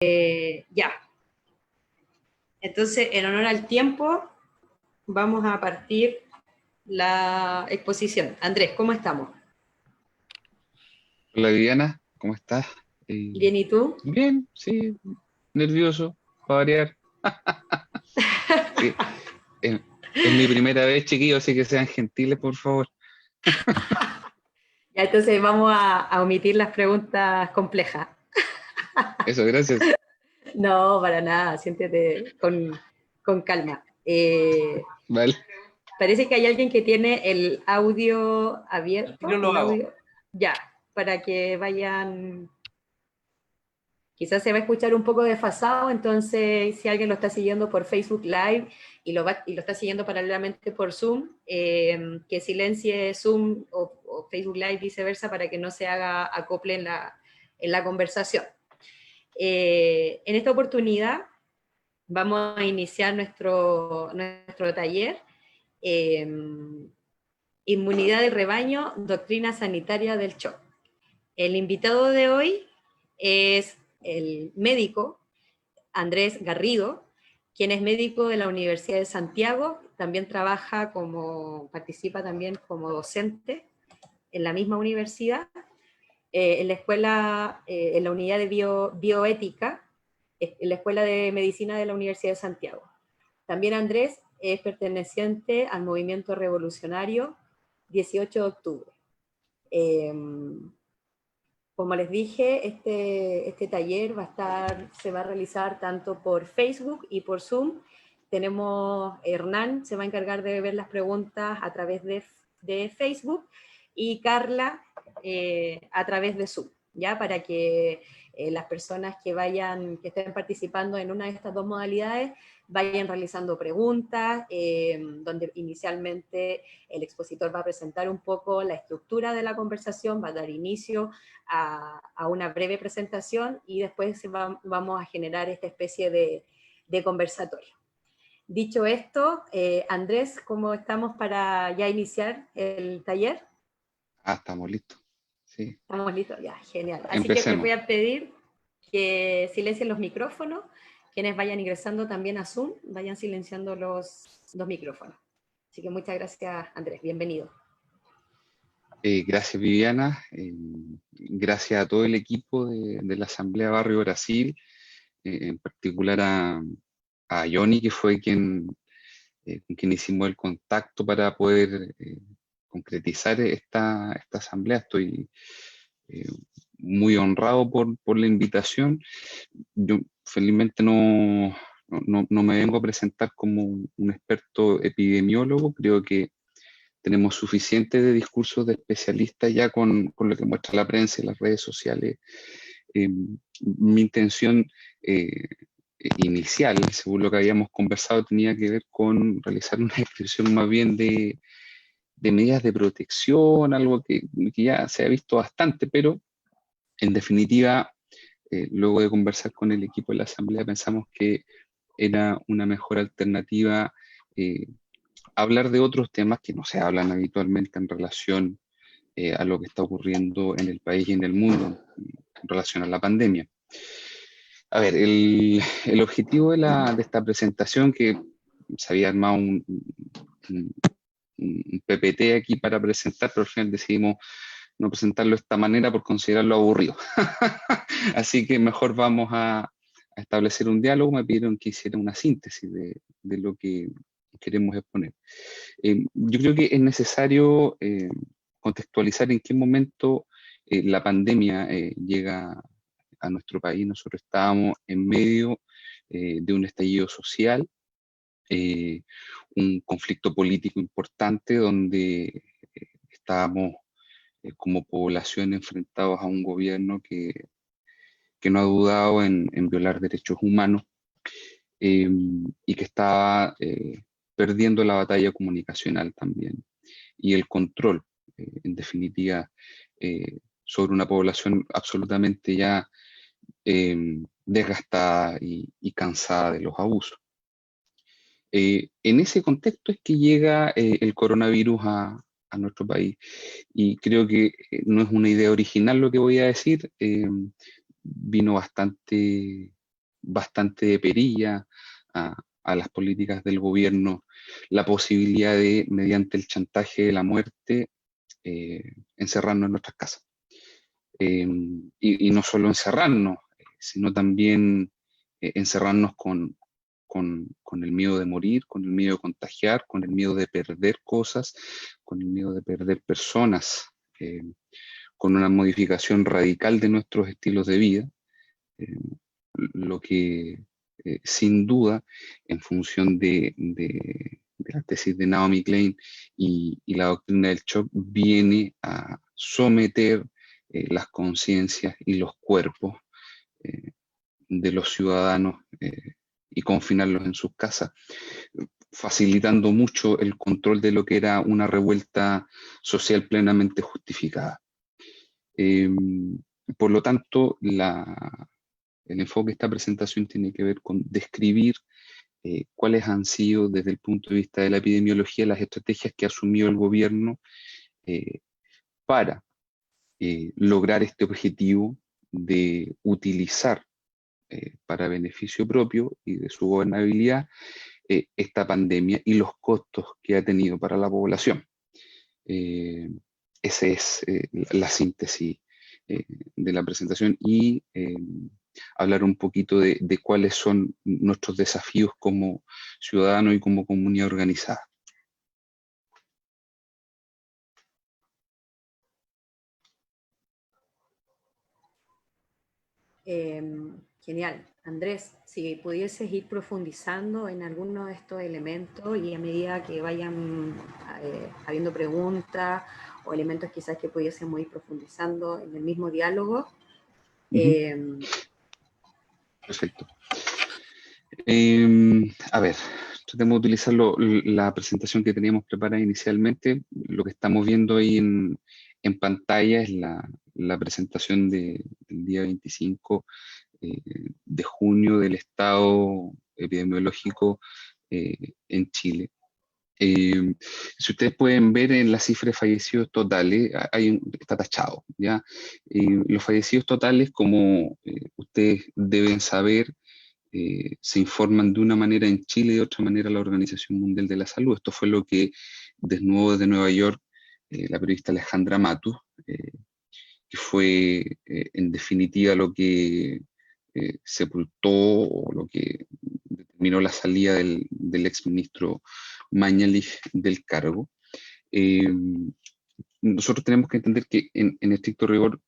Ya, entonces en honor al tiempo vamos a partir la exposición. Andrés, ¿cómo estamos? Hola Viviana, ¿cómo estás? Bien, ¿y tú? Bien, sí, nervioso, para variar. Sí, es, es mi primera vez, chiquillos, así que sean gentiles, por favor. Ya, entonces vamos a omitir las preguntas complejas. Eso, gracias. No, para nada, siéntete con calma. Vale. Parece que hay alguien que tiene el audio Al tiro abierto, lo el hago. audio, ya, para que vayan. Quizás se va a escuchar un poco desfasado, entonces si alguien lo está siguiendo por Facebook Live y lo está siguiendo paralelamente por Zoom, que silencie Zoom o Facebook Live viceversa para que no se haga acople en la conversación. En esta oportunidad vamos a iniciar nuestro taller, eh, Inmunidad del rebaño, doctrina sanitaria del shock. El invitado de hoy es el médico Andrés Garrido, quien es médico de la Universidad de Santiago, también participa también como docente en la misma universidad, en la escuela, en la unidad de bioética, en la Escuela de Medicina de la Universidad de Santiago. También Andrés es perteneciente al movimiento revolucionario 18 de octubre. Eh, Como les dije, este taller se va a realizar tanto por Facebook y por Zoom. Tenemos Hernán, se va a encargar de ver las preguntas a través de Facebook y Carla a través de Zoom, ¿ya? Para que las personas que estén participando en una de estas dos modalidades vayan realizando preguntas, donde inicialmente el expositor va a presentar un poco la estructura de la conversación, va a dar inicio a una breve presentación y después vamos a generar esta especie de conversatorio. Dicho esto, Andrés, ¿cómo estamos para ya iniciar el taller? Ah, estamos listos. Sí, ¿Estamos listos? Ya, genial. Así que les empecemos. voy a pedir que silencien los micrófonos. Quienes vayan ingresando también a Zoom, vayan silenciando los micrófonos. Así que muchas gracias, Andrés. Bienvenido. Gracias Viviana, gracias a todo el equipo de la Asamblea Barrio Brasil, en particular a Johnny, que fue con quien hicimos el contacto para poder concretizar esta asamblea. Estoy eh, muy honrado por la invitación. Yo felizmente no me vengo a presentar como un experto epidemiólogo. Creo que tenemos suficiente de discursos de especialistas ya con lo que muestra la prensa y las redes sociales. Mi intención inicial, según lo que habíamos conversado, tenía que ver con realizar una descripción más bien de medidas de protección, algo que ya se ha visto bastante, pero en definitiva, luego de conversar con el equipo de la Asamblea, pensamos que era una mejor alternativa eh, hablar de otros temas que no se hablan habitualmente en relación a lo que está ocurriendo en el país y en el mundo en relación a la pandemia. A ver, el objetivo de esta presentación, que se había armado un- un PPT aquí para presentar, pero al final decidimos no presentarlo de esta manera por considerarlo aburrido. Así que mejor vamos a establecer un diálogo. Me pidieron que hiciera una síntesis de lo que queremos exponer. Yo creo que es necesario contextualizar en qué momento la pandemia llega a nuestro país. Nosotros estábamos en medio de un estallido social, eh, un conflicto político importante donde estábamos como población enfrentados a un gobierno que no ha dudado en violar derechos humanos, y que estaba perdiendo la batalla comunicacional también y el control, en definitiva, sobre una población absolutamente ya desgastada y cansada de los abusos. En ese contexto es que llega el coronavirus a nuestro país, y creo que no es una idea original lo que voy a decir. Vino bastante bastante de perilla a las políticas del gobierno la posibilidad de, mediante el chantaje de la muerte, encerrarnos en nuestras casas. Y no solo encerrarnos, sino también encerrarnos con el miedo de morir, con el miedo de contagiar, con el miedo de perder cosas, con el miedo de perder personas, con una modificación radical de nuestros estilos de vida, lo que sin duda, en función de la tesis de Naomi Klein y la doctrina del shock, viene a someter las conciencias y los cuerpos de los ciudadanos y confinarlos en sus casas, facilitando mucho el control de lo que era una revuelta social plenamente justificada. Por lo tanto, el enfoque de esta presentación tiene que ver con describir cuáles han sido, desde el punto de vista de la epidemiología, las estrategias que ha asumido el gobierno para lograr este objetivo de utilizar para beneficio propio y de su gobernabilidad esta pandemia y los costos que ha tenido para la población. Esa es la síntesis de la presentación y hablar un poquito de cuáles son nuestros desafíos como ciudadanos y como comunidad organizada. Genial. Andrés, si pudieses ir profundizando en alguno de estos elementos y a medida que vayan habiendo preguntas o elementos quizás que pudiésemos ir profundizando en el mismo diálogo. Perfecto. A ver, tratemos de utilizar la presentación que teníamos preparada inicialmente. Lo que estamos viendo ahí en pantalla es la presentación del día 25 de junio del estado epidemiológico en Chile. Si ustedes pueden ver en las cifras de fallecidos totales, está tachado, ¿ya? Los fallecidos totales, como ustedes deben saber, se informan de una manera en Chile y de otra manera la Organización Mundial de la Salud. Esto fue lo que desnudo desde Nueva York la periodista Alejandra Matus, que fue en definitiva lo que sepultó o lo que determinó la salida del exministro Mañalich del cargo. Nosotros tenemos que entender que en estricto rigor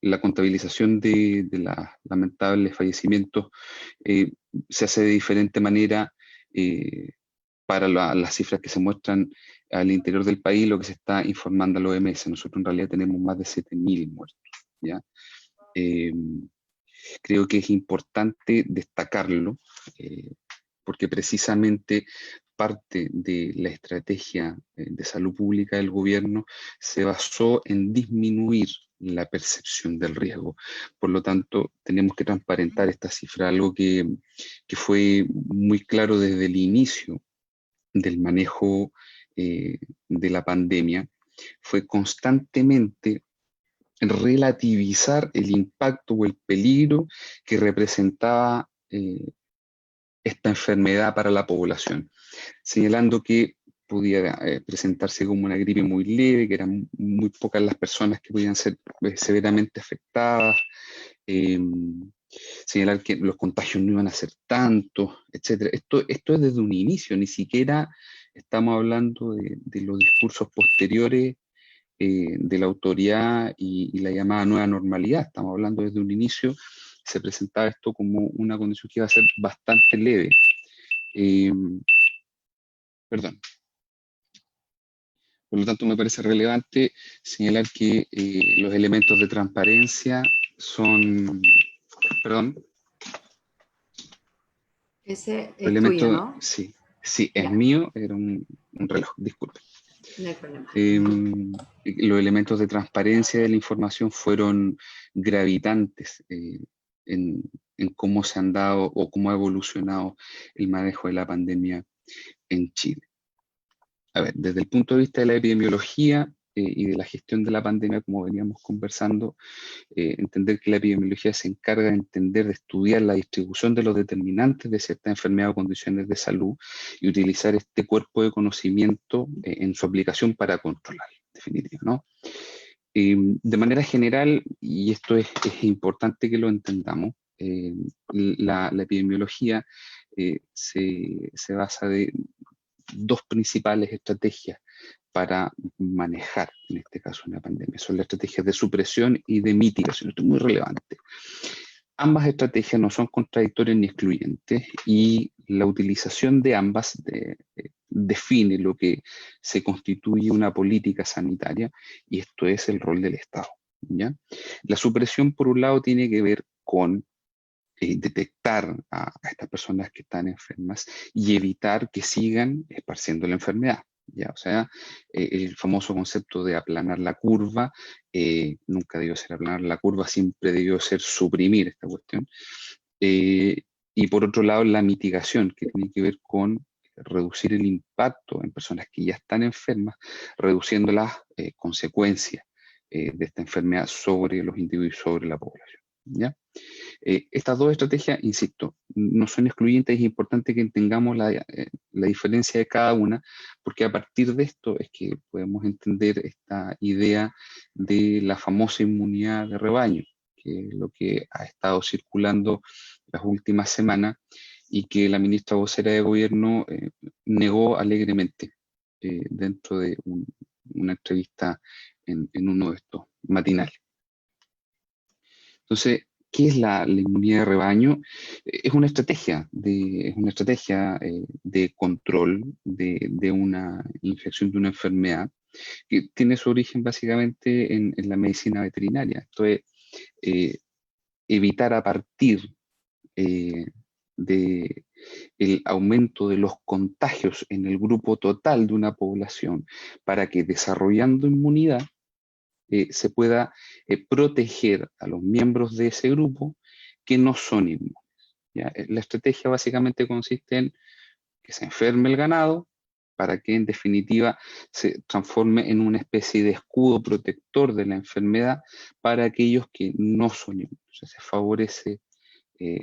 la contabilización de los lamentables fallecimientos se hace de diferente manera para las cifras que se muestran al interior del país, lo que se está informando a la OMS. Nosotros en realidad tenemos más de 7.000 muertos, ¿ya? Creo que es importante destacarlo porque precisamente parte de la estrategia de salud pública del gobierno se basó en disminuir la percepción del riesgo. Por lo tanto, tenemos que transparentar esta cifra, algo que fue muy claro desde el inicio del manejo de la pandemia, fue constantemente relativizar el impacto o el peligro que representaba esta enfermedad para la población, señalando que podía presentarse como una gripe muy leve, que eran muy pocas las personas que podían ser severamente afectadas, señalar que los contagios no iban a ser tantos, etc. Esto es desde un inicio, ni siquiera estamos hablando de los discursos posteriores de la autoridad y la llamada nueva normalidad. Estamos hablando desde un inicio, se presentaba esto como una condición que iba a ser bastante leve. Perdón. Por lo tanto, me parece relevante señalar que los elementos de transparencia son... Perdón. Ese es tuyo, ¿no? Sí, es mío, era un reloj, disculpe. No hay problema. Los elementos de transparencia de la información fueron gravitantes en cómo se han dado o cómo ha evolucionado el manejo de la pandemia en Chile. A ver, desde el punto de vista de la epidemiología, y de la gestión de la pandemia, como veníamos conversando, entender que la epidemiología se encarga de entender, de estudiar la distribución de los determinantes de cierta enfermedad o condiciones de salud y utilizar este cuerpo de conocimiento en su aplicación para controlar, en definitiva, ¿no? De manera general, y esto es importante que lo entendamos, la epidemiología se basa de dos principales estrategias para manejar, en este caso, una pandemia. Son las estrategias de supresión y de mitigación. Esto es muy relevante. Ambas estrategias no son contradictorias ni excluyentes y la utilización de ambas define lo que se constituye una política sanitaria y esto es el rol del Estado, ¿ya? La supresión, por un lado, tiene que ver con detectar a estas personas que están enfermas y evitar que sigan esparciendo la enfermedad. ¿Ya? O sea, el famoso concepto de aplanar la curva, nunca debió ser aplanar la curva, siempre debió ser suprimir esta cuestión. Y por otro lado, la mitigación, que tiene que ver con reducir el impacto en personas que ya están enfermas, reduciendo las consecuencias de esta enfermedad sobre los individuos y sobre la población. ¿Ya? Estas dos estrategias, insisto, no son excluyentes, es importante que entendamos la diferencia de cada una, porque a partir de esto es que podemos entender esta idea de la famosa inmunidad de rebaño, que es lo que ha estado circulando las últimas semanas y que la ministra vocera de gobierno negó alegremente dentro de una entrevista en uno de estos matinales. Entonces, ¿qué es la inmunidad de rebaño? Es una estrategia de control de una infección, de una enfermedad, que tiene su origen básicamente en la medicina veterinaria. Esto es evitar a partir del aumento de los contagios en el grupo total de una población para que desarrollando inmunidad se pueda proteger a los miembros de ese grupo que no son inmunes. ¿Ya? La estrategia básicamente consiste en que se enferme el ganado para que en definitiva se transforme en una especie de escudo protector de la enfermedad para aquellos que no son inmunes. O sea, se favorece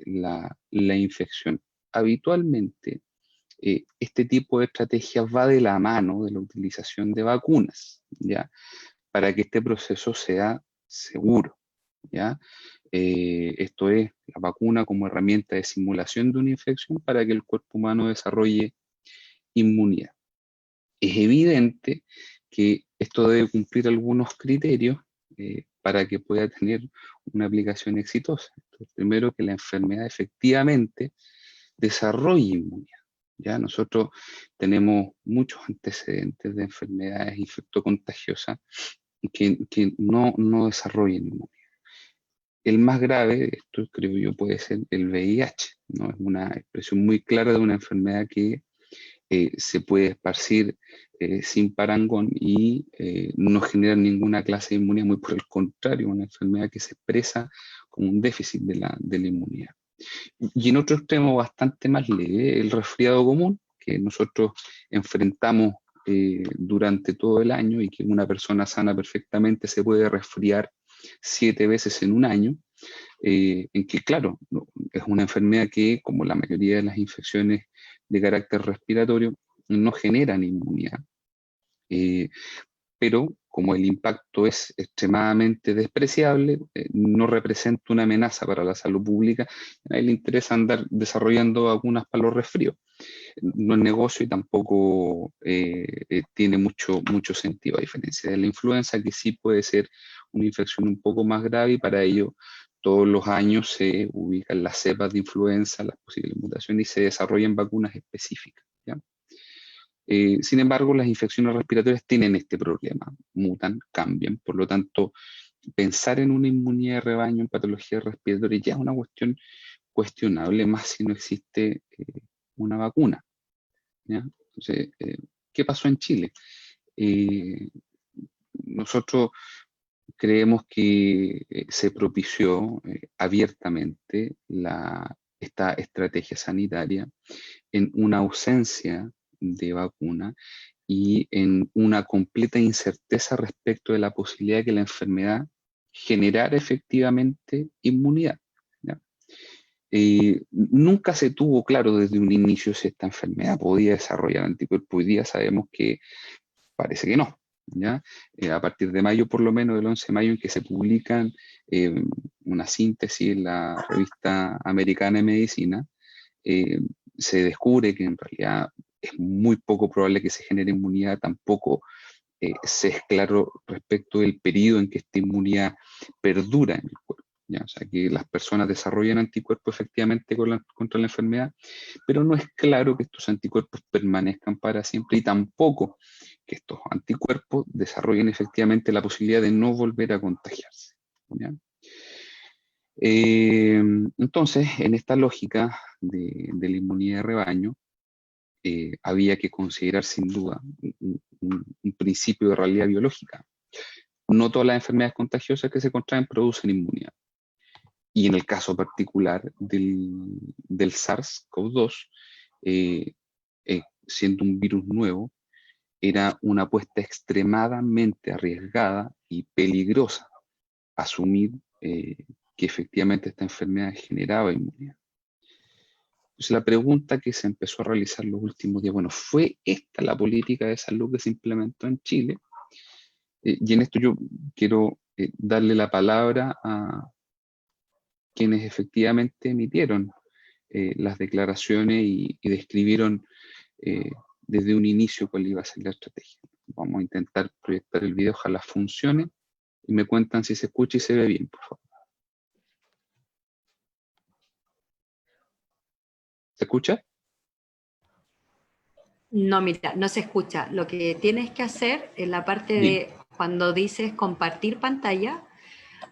la infección. Habitualmente, este tipo de estrategias va de la mano de la utilización de vacunas, ¿ya? Para que este proceso sea seguro, ¿ya? Esto es la vacuna como herramienta de simulación de una infección para que el cuerpo humano desarrolle inmunidad. Es evidente que esto debe cumplir algunos criterios para que pueda tener una aplicación exitosa. Entonces, primero, que la enfermedad efectivamente desarrolle inmunidad. ¿Ya? Nosotros tenemos muchos antecedentes de enfermedades infectocontagiosas que no desarrollen inmunidad. El más grave, esto creo yo, puede ser el VIH, ¿no? Es una expresión muy clara de una enfermedad que se puede esparcir sin parangón y no genera ninguna clase de inmunidad, muy por el contrario, una enfermedad que se expresa como un déficit de la inmunidad. Y en otro extremo bastante más leve, el resfriado común, que nosotros enfrentamos durante todo el año y que una persona sana perfectamente se puede resfriar 7 veces en un año, en que, claro, es una enfermedad que, como la mayoría de las infecciones de carácter respiratorio, no generan inmunidad. Pero como el impacto es extremadamente despreciable, no representa una amenaza para la salud pública, a nadie le interesa andar desarrollando vacunas para los resfríos. No es negocio y tampoco tiene mucho sentido, a diferencia de la influenza, que sí puede ser una infección un poco más grave y para ello todos los años se ubican las cepas de influenza, las posibles mutaciones y se desarrollan vacunas específicas, ¿ya? Sin embargo, las infecciones respiratorias tienen este problema, mutan, cambian, por lo tanto, pensar en una inmunidad de rebaño en patologías respiratorias ya es una cuestión cuestionable, más si no existe una vacuna, ¿ya? Entonces, ¿qué pasó en Chile? Nosotros creemos que se propició abiertamente esta estrategia sanitaria en una ausencia de vacuna y en una completa incerteza respecto de la posibilidad de que la enfermedad generara efectivamente inmunidad, ¿ya? Nunca se tuvo claro desde un inicio si esta enfermedad podía desarrollar anticuerpos. Hoy día sabemos que parece que no, ¿ya? A partir de mayo, por lo menos, del 11 de mayo, en que se publican una síntesis en la revista americana de medicina, eh, se descubre que en realidad es muy poco probable que se genere inmunidad, tampoco se es claro respecto del periodo en que esta inmunidad perdura en el cuerpo, ¿ya? O sea, que las personas desarrollan anticuerpos efectivamente contra la enfermedad, pero no es claro que estos anticuerpos permanezcan para siempre y tampoco que estos anticuerpos desarrollen efectivamente la posibilidad de no volver a contagiarse, ¿ya? Entonces, en esta lógica de la inmunidad de rebaño, había que considerar sin duda un principio de realidad biológica. No todas las enfermedades contagiosas que se contraen producen inmunidad. Y en el caso particular del SARS-CoV-2, siendo un virus nuevo, era una apuesta extremadamente arriesgada y peligrosa asumir que efectivamente esta enfermedad generaba inmunidad. Entonces la pregunta que se empezó a realizar los últimos días, bueno, ¿fue esta la política de salud que se implementó en Chile? Y en esto yo quiero darle la palabra a quienes efectivamente emitieron las declaraciones y describieron desde un inicio cuál iba a ser la estrategia. Vamos a intentar proyectar el video, ojalá funcione, y me cuentan si se escucha y se ve bien, por favor. ¿Se escucha? No, mira, no se escucha. Lo que tienes que hacer en la parte Dime. de cuando dices compartir pantalla,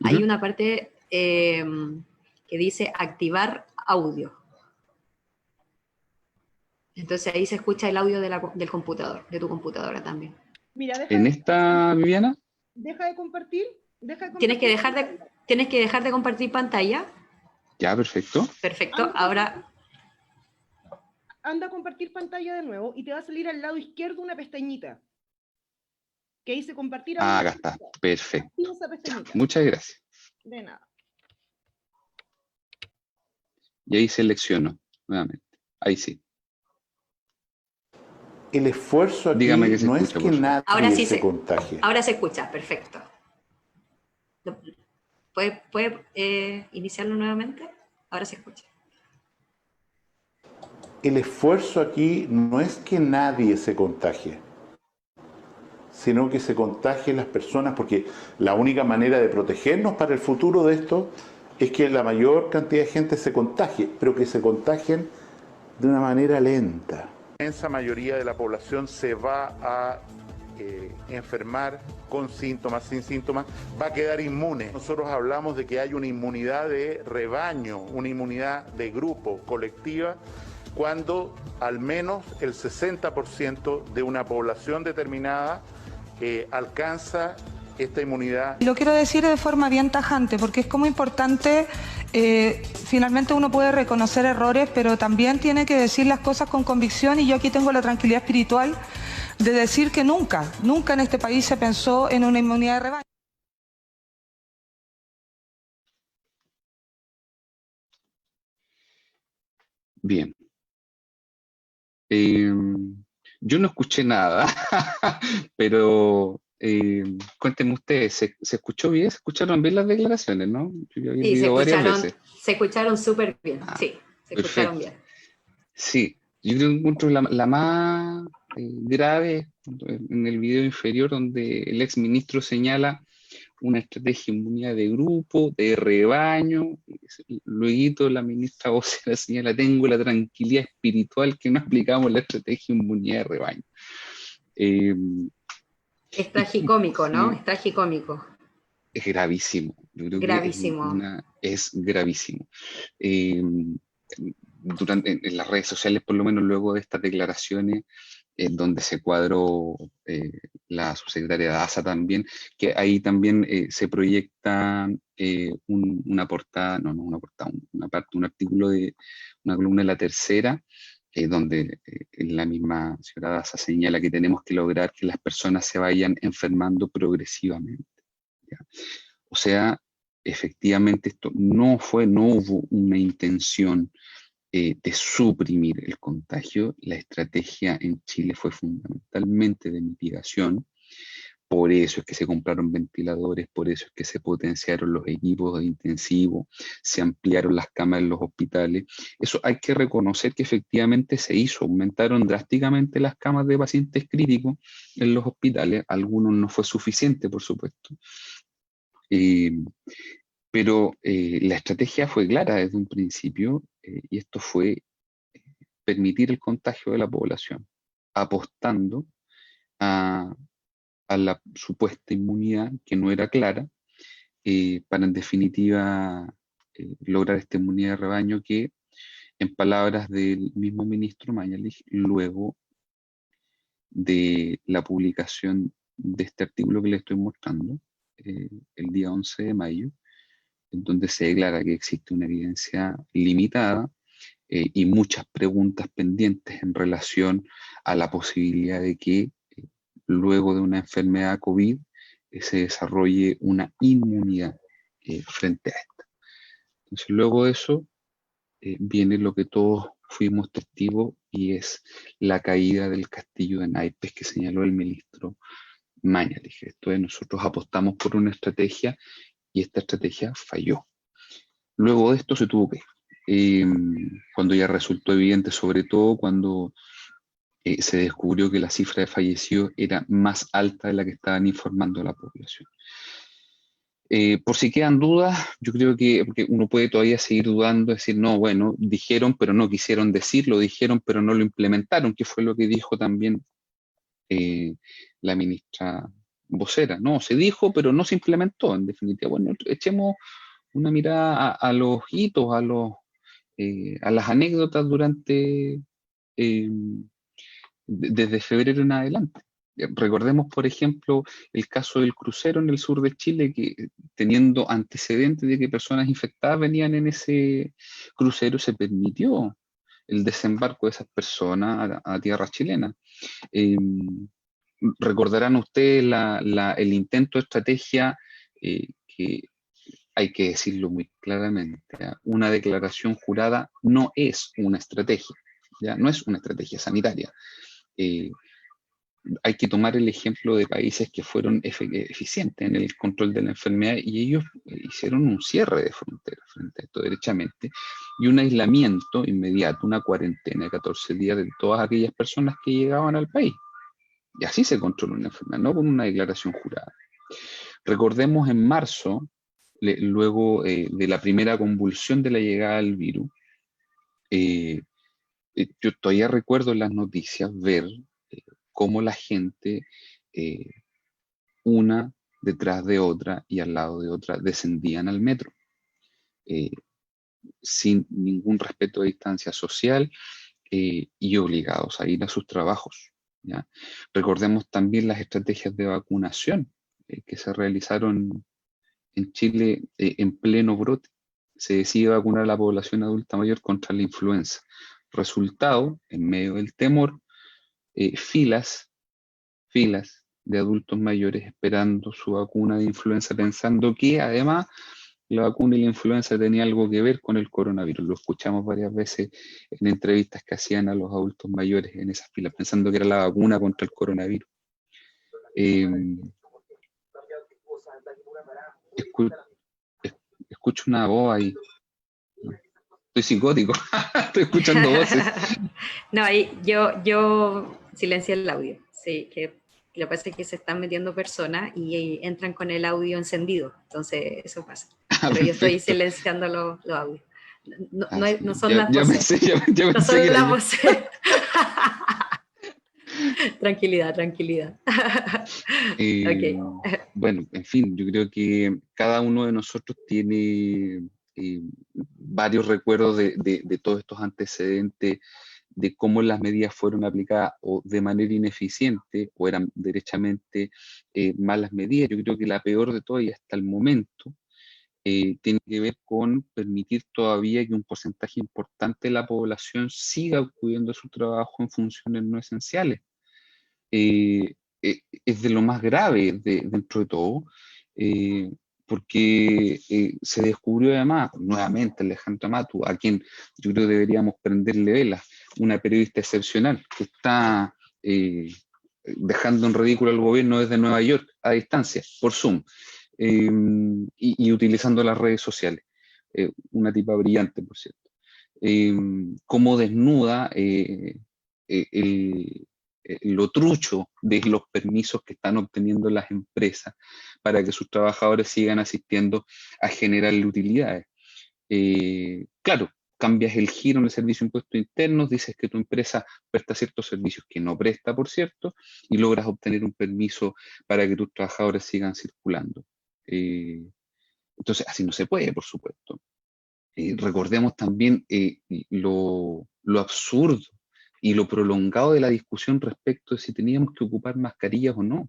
hay Ujú. una parte que dice activar audio. Entonces ahí se escucha el audio del computador, de tu computadora también. Mira, En esta, Viviana, deja de compartir. Tienes que dejar de compartir pantalla. ya, perfecto. Perfecto. Ahora, Anda a compartir pantalla de nuevo y te va a salir al lado izquierdo una pestañita que dice compartir Ah, audio. acá está, perfecto. Activa esa Ya, pestañita. muchas gracias. De nada. Y ahí selecciono nuevamente. Ahí sí. El esfuerzo aquí Dígame que se no es escucha, que por favor. ahora nadie sí se contagie. ahora se escucha, perfecto. ¿Puede iniciarlo nuevamente? Ahora se escucha. El esfuerzo aquí no es que nadie se contagie, sino que se contagien las personas, porque la única manera de protegernos para el futuro de esto es que la mayor cantidad de gente se contagie, pero que se contagien de una manera lenta. La inmensa mayoría de la población se va a enfermar con síntomas, sin síntomas, va a quedar inmune. Nosotros hablamos de que hay una inmunidad de rebaño, una inmunidad de grupo, colectiva, cuando al menos el 60% de una población determinada alcanza esta inmunidad. Lo quiero decir de forma bien tajante, porque es como importante, finalmente uno puede reconocer errores, pero también tiene que decir las cosas con convicción, y yo aquí tengo la tranquilidad espiritual de decir que nunca en este país se pensó en una inmunidad de rebaño. Bien. Yo no escuché nada, pero cuéntenme ustedes, ¿se escuchó bien? ¿Se escucharon bien las declaraciones, no? Yo había Sí, visto varias veces. se escucharon súper bien. Ah, Sí, se perfecto. escucharon bien. Sí, yo creo que encuentro la más grave en el video inferior, donde el ex ministro señala una estrategia de inmunidad de grupo, de rebaño. Luego la ministra vocera señala: tengo la tranquilidad espiritual que no aplicamos la estrategia de inmunidad de rebaño. Es tragicómico, ¿no? Sí, Es tragicómico. es gravísimo. Yo creo que Gravísimo. es gravísimo. En las redes sociales, por lo menos luego de estas declaraciones, donde se cuadró la subsecretaria Daza también, que ahí también se proyecta una portada, no una portada, una parte, un artículo de una columna de La Tercera, donde la misma señora Daza señala que tenemos que lograr que las personas se vayan enfermando progresivamente, ¿ya? O sea, efectivamente esto no hubo una intención de suprimir el contagio. La estrategia en Chile fue fundamentalmente de mitigación. Por eso es que se compraron ventiladores, por eso es que se potenciaron los equipos intensivos, se ampliaron las camas en los hospitales. Eso hay que reconocer que efectivamente se hizo, aumentaron drásticamente las camas de pacientes críticos en los hospitales. Algunos no fue suficiente, por supuesto. Pero la estrategia fue clara desde un principio, y esto fue permitir el contagio de la población, apostando a la supuesta inmunidad que no era clara, para en definitiva lograr esta inmunidad de rebaño que, en palabras del mismo ministro Mañalich, luego de la publicación de este artículo que le estoy mostrando, el día 11 de mayo, en donde se declara que existe una evidencia limitada y muchas preguntas pendientes en relación a la posibilidad de que luego de una enfermedad COVID se desarrolle una inmunidad frente a esta. Entonces, luego de eso viene lo que todos fuimos testigos, y es la caída del castillo de naipes que señaló el ministro Mañalich. Esto es, nosotros apostamos por una estrategia y esta estrategia falló. Luego de esto se tuvo que, cuando ya resultó evidente, sobre todo cuando se descubrió que la cifra de fallecidos era más alta de la que estaban informando a la población. Por si quedan dudas, yo creo que porque uno puede todavía seguir dudando, decir, no, bueno, dijeron pero no quisieron decirlo, dijeron pero no lo implementaron, que fue lo que dijo también la ministra vocera. No, se dijo pero no se implementó, en definitiva. Bueno, echemos una mirada a los hitos, a las anécdotas durante... desde febrero en adelante. Recordemos, por ejemplo, el caso del crucero en el sur de Chile, que teniendo antecedentes de que personas infectadas venían en ese crucero, se permitió el desembarco de esas personas a tierra chilena. Recordarán ustedes el intento de estrategia, que hay que decirlo muy claramente, una declaración jurada no es una estrategia, ¿ya? No es una estrategia sanitaria. Hay que tomar el ejemplo de países que fueron eficientes en el control de la enfermedad, y ellos hicieron un cierre de fronteras frente a esto derechamente, y un aislamiento inmediato, una cuarentena de 14 días de todas aquellas personas que llegaban al país. Y así se controla una enfermedad, no con una declaración jurada. Recordemos en marzo, luego de la primera convulsión de la llegada del virus, yo todavía recuerdo en las noticias ver cómo la gente, una detrás de otra y al lado de otra, descendían al metro, sin ningún respeto de distancia social, y obligados a ir a sus trabajos, ¿ya? Recordemos también las estrategias de vacunación que se realizaron en Chile en pleno brote. Se decide vacunar a la población adulta mayor contra la influenza. Resultado, en medio del temor, filas de adultos mayores esperando su vacuna de influenza, pensando que además la vacuna y la influenza tenía algo que ver con el coronavirus. Lo escuchamos varias veces en entrevistas que hacían a los adultos mayores en esas filas, pensando que era la vacuna contra el coronavirus. Escucho una voz ahí. Estoy psicótico, estoy escuchando voces. No, ahí yo silencié el audio, sí, que lo que pasa es que se están metiendo personas y entran con el audio encendido, entonces eso pasa. Pero yo estoy silenciando los audios. No son las voces. No son las voces. Tranquilidad. Okay. Bueno, en fin, yo creo que cada uno de nosotros tiene varios recuerdos de todos estos antecedentes, de cómo las medidas fueron aplicadas o de manera ineficiente o eran derechamente malas medidas. Yo creo que la peor de todas, y hasta el momento, tiene que ver con permitir todavía que un porcentaje importante de la población siga acudiendo a su trabajo en funciones no esenciales. Es de lo más grave dentro de todo, porque se descubrió además, nuevamente Alejandra Matu, a quien yo creo deberíamos prenderle velas, una periodista excepcional que está dejando en ridículo al gobierno desde Nueva York a distancia, por Zoom, y utilizando las redes sociales. Una tipa brillante, por cierto. Cómo desnuda lo trucho de los permisos que están obteniendo las empresas para que sus trabajadores sigan asistiendo a generarle utilidades. Claro, cambias el giro en el servicio de impuestos internos, dices que tu empresa presta ciertos servicios que no presta, por cierto, y logras obtener un permiso para que tus trabajadores sigan circulando. Entonces, así no se puede, por supuesto. Recordemos también lo absurdo y lo prolongado de la discusión respecto de si teníamos que ocupar mascarillas o no.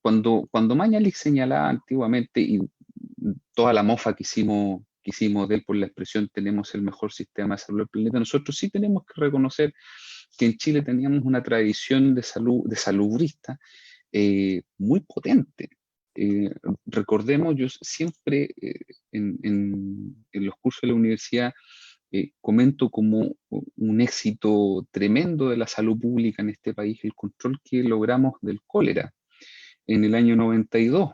Cuando Mañalich señalaba antiguamente, y toda la mofa que hicimos de él por la expresión tenemos el mejor sistema de salud del planeta, nosotros sí tenemos que reconocer que en Chile teníamos una tradición de salubrista muy potente. Recordemos, yo siempre en los cursos de la universidad comento como un éxito tremendo de la salud pública en este país el control que logramos del cólera en el año 92.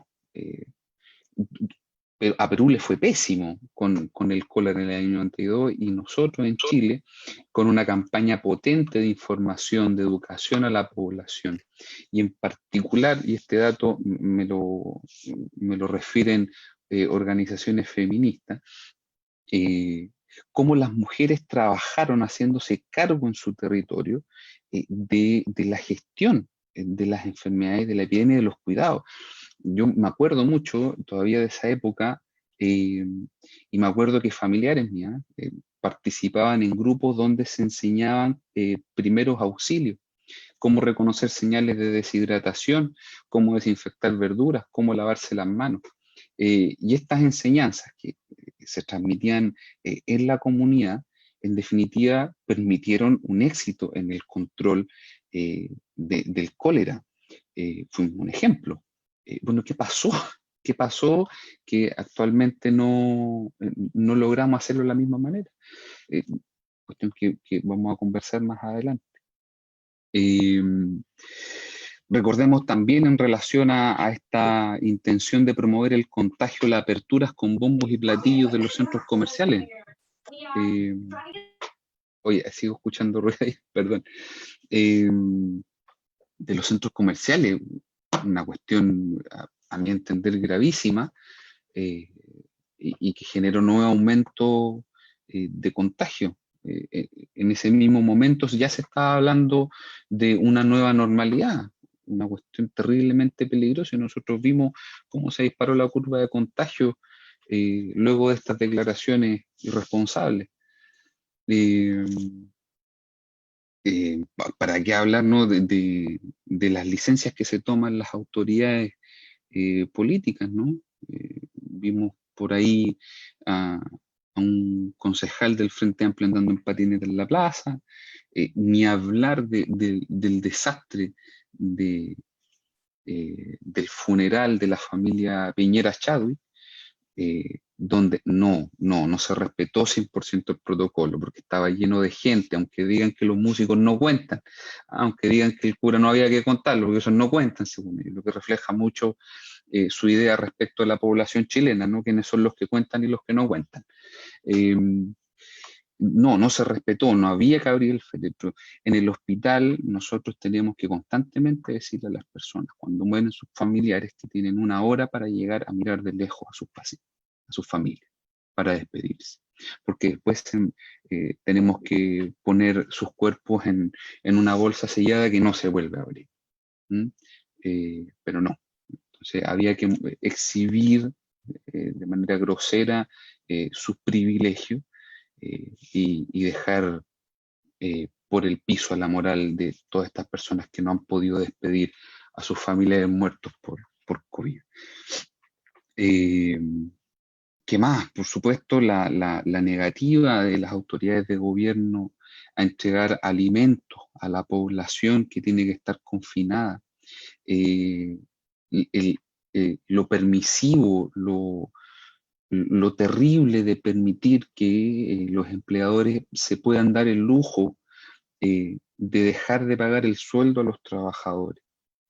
Pero a Perú le fue pésimo con el cólera en el año 92 y nosotros en Chile con una campaña potente de información, de educación a la población. Y en particular, y este dato me lo refieren organizaciones feministas, cómo las mujeres trabajaron haciéndose cargo en su territorio de la gestión de las enfermedades, de la epidemia y de los cuidados. Yo me acuerdo mucho todavía de esa época y me acuerdo que familiares mías participaban en grupos donde se enseñaban primeros auxilios, cómo reconocer señales de deshidratación, cómo desinfectar verduras, cómo lavarse las manos. Y estas enseñanzas que se transmitían en la comunidad, en definitiva, permitieron un éxito en el control del cólera. Fue un ejemplo. Bueno, ¿qué pasó? ¿Qué pasó que actualmente no logramos hacerlo de la misma manera? Cuestión que vamos a conversar más adelante. Recordemos también en relación a esta intención de promover el contagio, las aperturas con bombos y platillos de los centros comerciales. Oye, sigo escuchando ruido ahí, perdón. De los centros comerciales, una cuestión a mi entender gravísima y que generó nuevo aumento de contagio. En ese mismo momento ya se estaba hablando de una nueva normalidad, una cuestión terriblemente peligrosa, y nosotros vimos cómo se disparó la curva de contagio luego de estas declaraciones irresponsables. ¿Para qué hablar, no, de las licencias que se toman las autoridades políticas, ¿no? Vimos por ahí a un concejal del Frente Amplio andando en patineta en la plaza, ni hablar del desastre del funeral de la familia Piñera Chadwick, donde no se respetó 100% el protocolo, porque estaba lleno de gente, aunque digan que los músicos no cuentan, aunque digan que el cura no había que contarlo, porque esos no cuentan, según ellos, lo que refleja mucho su idea respecto a la población chilena, ¿no? Quiénes son los que cuentan y los que no cuentan. No se respetó, no había que abrir el féretro. En el hospital nosotros tenemos que constantemente decirle a las personas cuando mueren sus familiares que tienen 1 hora para llegar a mirar de lejos a sus pacientes, a sus familias, para despedirse. Porque después tenemos que poner sus cuerpos en una bolsa sellada que no se vuelve a abrir. Pero no. Entonces había que exhibir de manera grosera sus privilegios y dejar por el piso a la moral de todas estas personas que no han podido despedir a sus familiares muertos por COVID. ¿Qué más? Por supuesto, la negativa de las autoridades de gobierno a entregar alimentos a la población que tiene que estar confinada. Eh, lo permisivo, lo terrible de permitir que los empleadores se puedan dar el lujo de dejar de pagar el sueldo a los trabajadores.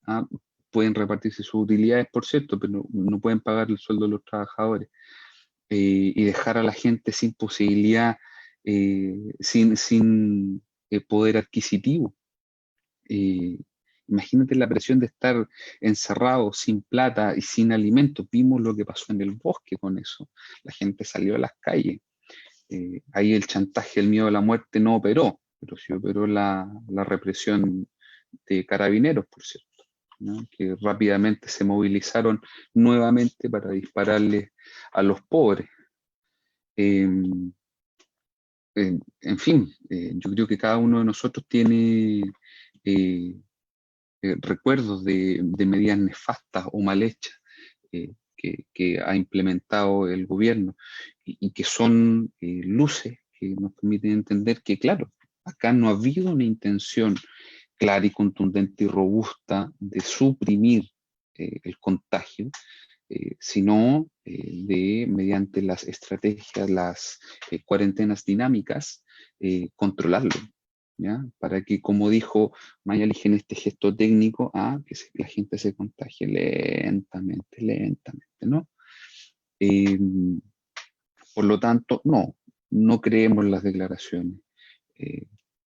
¿Ah? Pueden repartirse sus utilidades, por cierto, pero no pueden pagar el sueldo de los trabajadores. Y dejar a la gente sin posibilidad, sin poder adquisitivo. Imagínate la presión de estar encerrado, sin plata y sin alimentos. Vimos lo que pasó en el bosque con eso. La gente salió a las calles. Ahí el chantaje, el miedo a la muerte no operó, pero sí operó la represión de carabineros, por cierto, ¿no? Que rápidamente se movilizaron nuevamente para dispararles a los pobres. En fin, yo creo que cada uno de nosotros tiene recuerdos de medidas nefastas o mal hechas que ha implementado el gobierno y que son luces que nos permiten entender que, claro, acá no ha habido una intención clara y contundente y robusta de suprimir el contagio, sino mediante las estrategias, las cuarentenas dinámicas, controlarlo, ¿ya? Para que, como dijo Mañalich en este gesto técnico, la gente se contagie lentamente, ¿no? Por lo tanto, no creemos las declaraciones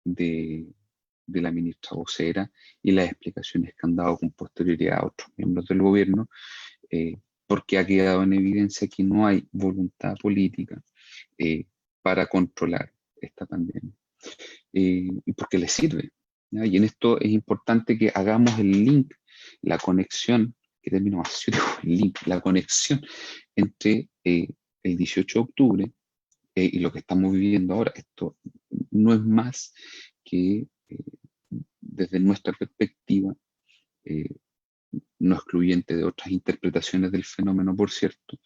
de la ministra vocera y las explicaciones que han dado con posterioridad a otros miembros del gobierno, porque ha quedado en evidencia que no hay voluntad política para controlar esta pandemia. Y porque le sirve, ¿ya? Y en esto es importante que hagamos el link, la conexión, que termino más, el link, la conexión entre el 18 de octubre y lo que estamos viviendo ahora. Esto no es más que, desde nuestra perspectiva, no excluyente de otras interpretaciones del fenómeno, por cierto,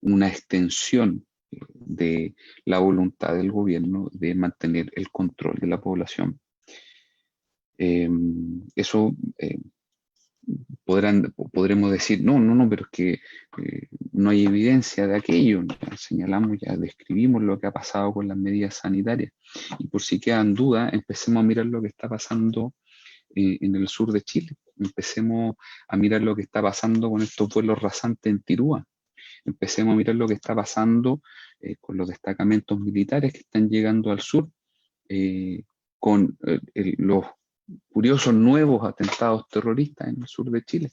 una extensión de la voluntad del gobierno de mantener el control de la población. Eso podremos decir, no, pero es que no hay evidencia de aquello. Ya señalamos, ya describimos lo que ha pasado con las medidas sanitarias. Y por si quedan dudas, empecemos a mirar lo que está pasando en el sur de Chile. Empecemos a mirar lo que está pasando con estos vuelos rasantes en Tirúa. Empecemos a mirar lo que está pasando con los destacamentos militares que están llegando al sur, con los curiosos nuevos atentados terroristas en el sur de Chile.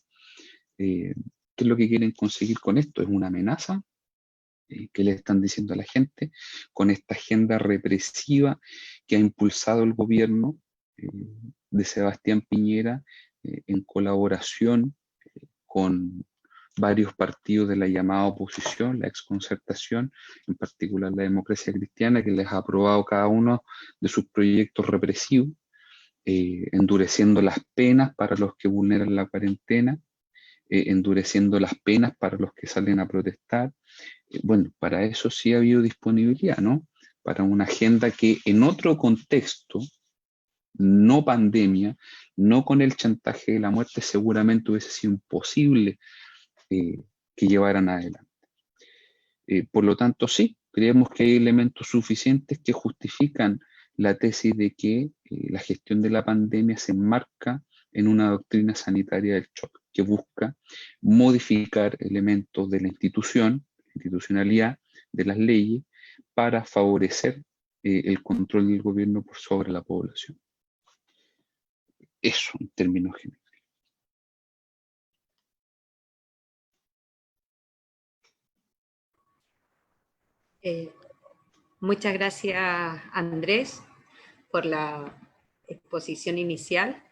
¿Qué es lo que quieren conseguir con esto? ¿Es una amenaza? ¿Qué le están diciendo a la gente con esta agenda represiva que ha impulsado el gobierno de Sebastián Piñera en colaboración con varios partidos de la llamada oposición, la exconcertación, en particular la Democracia Cristiana, que les ha aprobado cada uno de sus proyectos represivos, endureciendo las penas para los que vulneran la cuarentena, endureciendo las penas para los que salen a protestar. Bueno, para eso sí ha habido disponibilidad, ¿no? Para una agenda que en otro contexto, no pandemia, no con el chantaje de la muerte, seguramente hubiese sido imposible que llevaran adelante. Por lo tanto, sí, creemos que hay elementos suficientes que justifican la tesis de que la gestión de la pandemia se enmarca en una doctrina sanitaria del shock, que busca modificar elementos de la institucionalidad, de las leyes, para favorecer el control del gobierno por sobre la población. Eso en términos generales. Muchas gracias, Andrés, por la exposición inicial.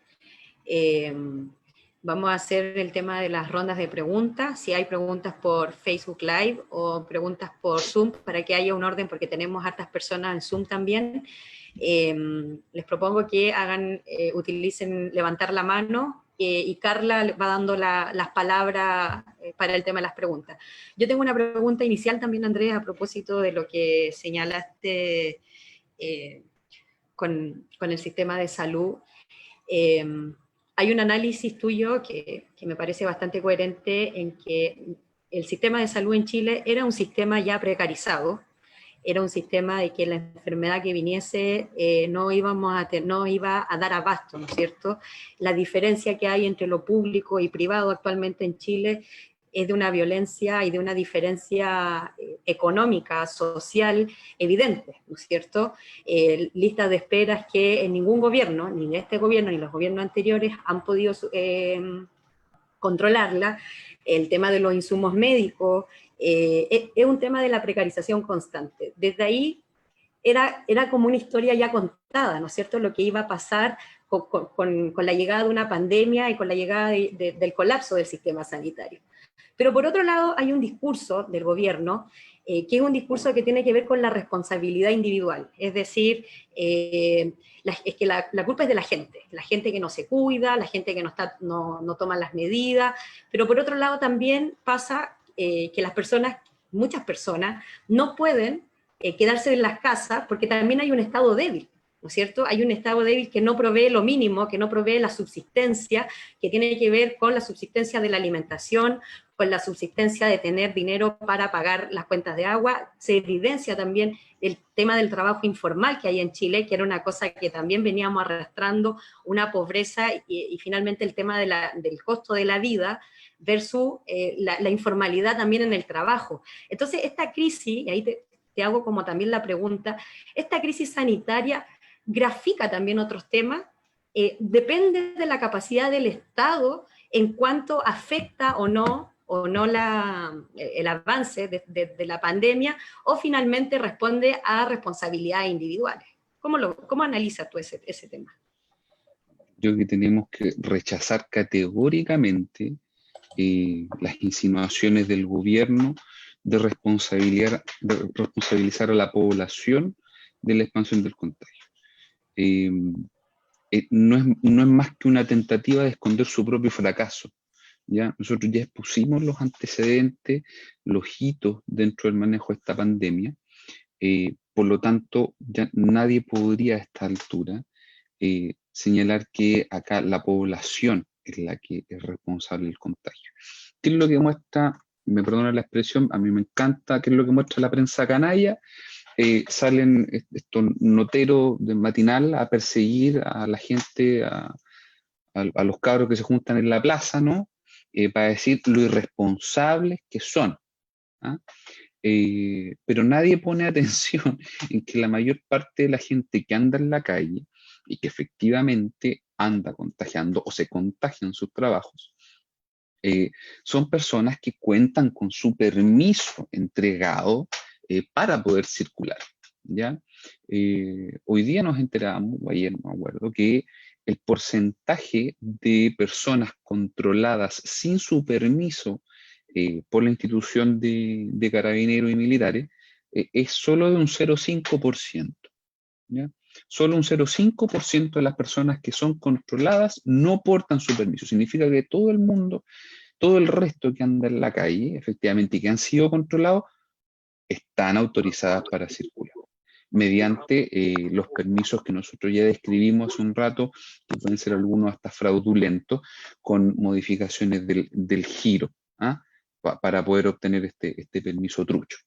Vamos a hacer el tema de las rondas de preguntas. Si hay preguntas por Facebook Live o preguntas por Zoom, para que haya un orden, porque tenemos hartas personas en Zoom también. Les propongo que utilicen levantar la mano y Carla va dando las palabras para el tema de las preguntas. Yo tengo una pregunta inicial también, Andrés, a propósito de lo que señalaste con el sistema de salud. Hay un análisis tuyo que me parece bastante coherente en que el sistema de salud en Chile era un sistema ya precarizado, era un sistema de que la enfermedad que viniese no iba a dar abasto, ¿no es cierto? La diferencia que hay entre lo público y privado actualmente en Chile es de una violencia y de una diferencia económica, social, evidente, ¿no es cierto? Listas de esperas que en ningún gobierno, ni este gobierno ni los gobiernos anteriores, han podido controlarla. El tema de los insumos médicos, es un tema de la precarización constante. Desde ahí era como una historia ya contada, ¿no es cierto?, lo que iba a pasar con la llegada de una pandemia y con la llegada del colapso del sistema sanitario. Pero por otro lado hay un discurso del gobierno que es un discurso que tiene que ver con la responsabilidad individual, es decir, es que la culpa es de la gente que no se cuida, la gente que no toma las medidas, pero por otro lado también pasa que las personas, muchas personas, no pueden quedarse en las casas porque también hay un estado débil, ¿no es cierto? Hay un estado débil que no provee lo mínimo, que no provee la subsistencia, que tiene que ver con la subsistencia de la alimentación, con la subsistencia de tener dinero para pagar las cuentas de agua. Se evidencia también el tema del trabajo informal que hay en Chile, que era una cosa que también veníamos arrastrando, una pobreza y finalmente el tema del costo de la vida versus la informalidad también en el trabajo. Entonces, esta crisis, y ahí te hago como también la pregunta, esta crisis sanitaria grafica también otros temas, depende de la capacidad del Estado en cuanto afecta o no el avance de la pandemia, o finalmente responde a responsabilidades individuales. ¿Cómo analizas tú ese tema? Yo creo que tenemos que rechazar categóricamente las insinuaciones del gobierno de responsabilizar a la población de la expansión del contagio. No es más que una tentativa de esconder su propio fracaso. ¿Ya? Nosotros ya expusimos los antecedentes, los hitos dentro del manejo de esta pandemia, por lo tanto ya nadie podría a esta altura señalar que acá la población es la que es responsable del contagio. ¿Qué es lo que muestra, me perdona la expresión, a mí me encanta, qué es lo que muestra la prensa canalla? Salen estos noteros de matinal a perseguir a la gente, a los cabros que se juntan en la plaza, ¿no? Para decir lo irresponsables que son. ¿Ah? Pero nadie pone atención en que la mayor parte de la gente que anda en la calle y que efectivamente anda contagiando o se contagia en sus trabajos, son personas que cuentan con su permiso entregado para poder circular. ¿Ya? Hoy día nos enteramos, o ayer no me acuerdo, que el porcentaje de personas controladas sin su permiso por la institución de carabineros y militares es solo de un 0,5%. ¿Ya? Solo un 0,5% de las personas que son controladas no portan su permiso. Significa que todo el mundo, todo el resto que anda en la calle, efectivamente, y que han sido controlados, están autorizadas para circular mediante los permisos que nosotros ya describimos hace un rato, que pueden ser algunos hasta fraudulentos, con modificaciones del giro, ¿ah? Para poder obtener este permiso trucho.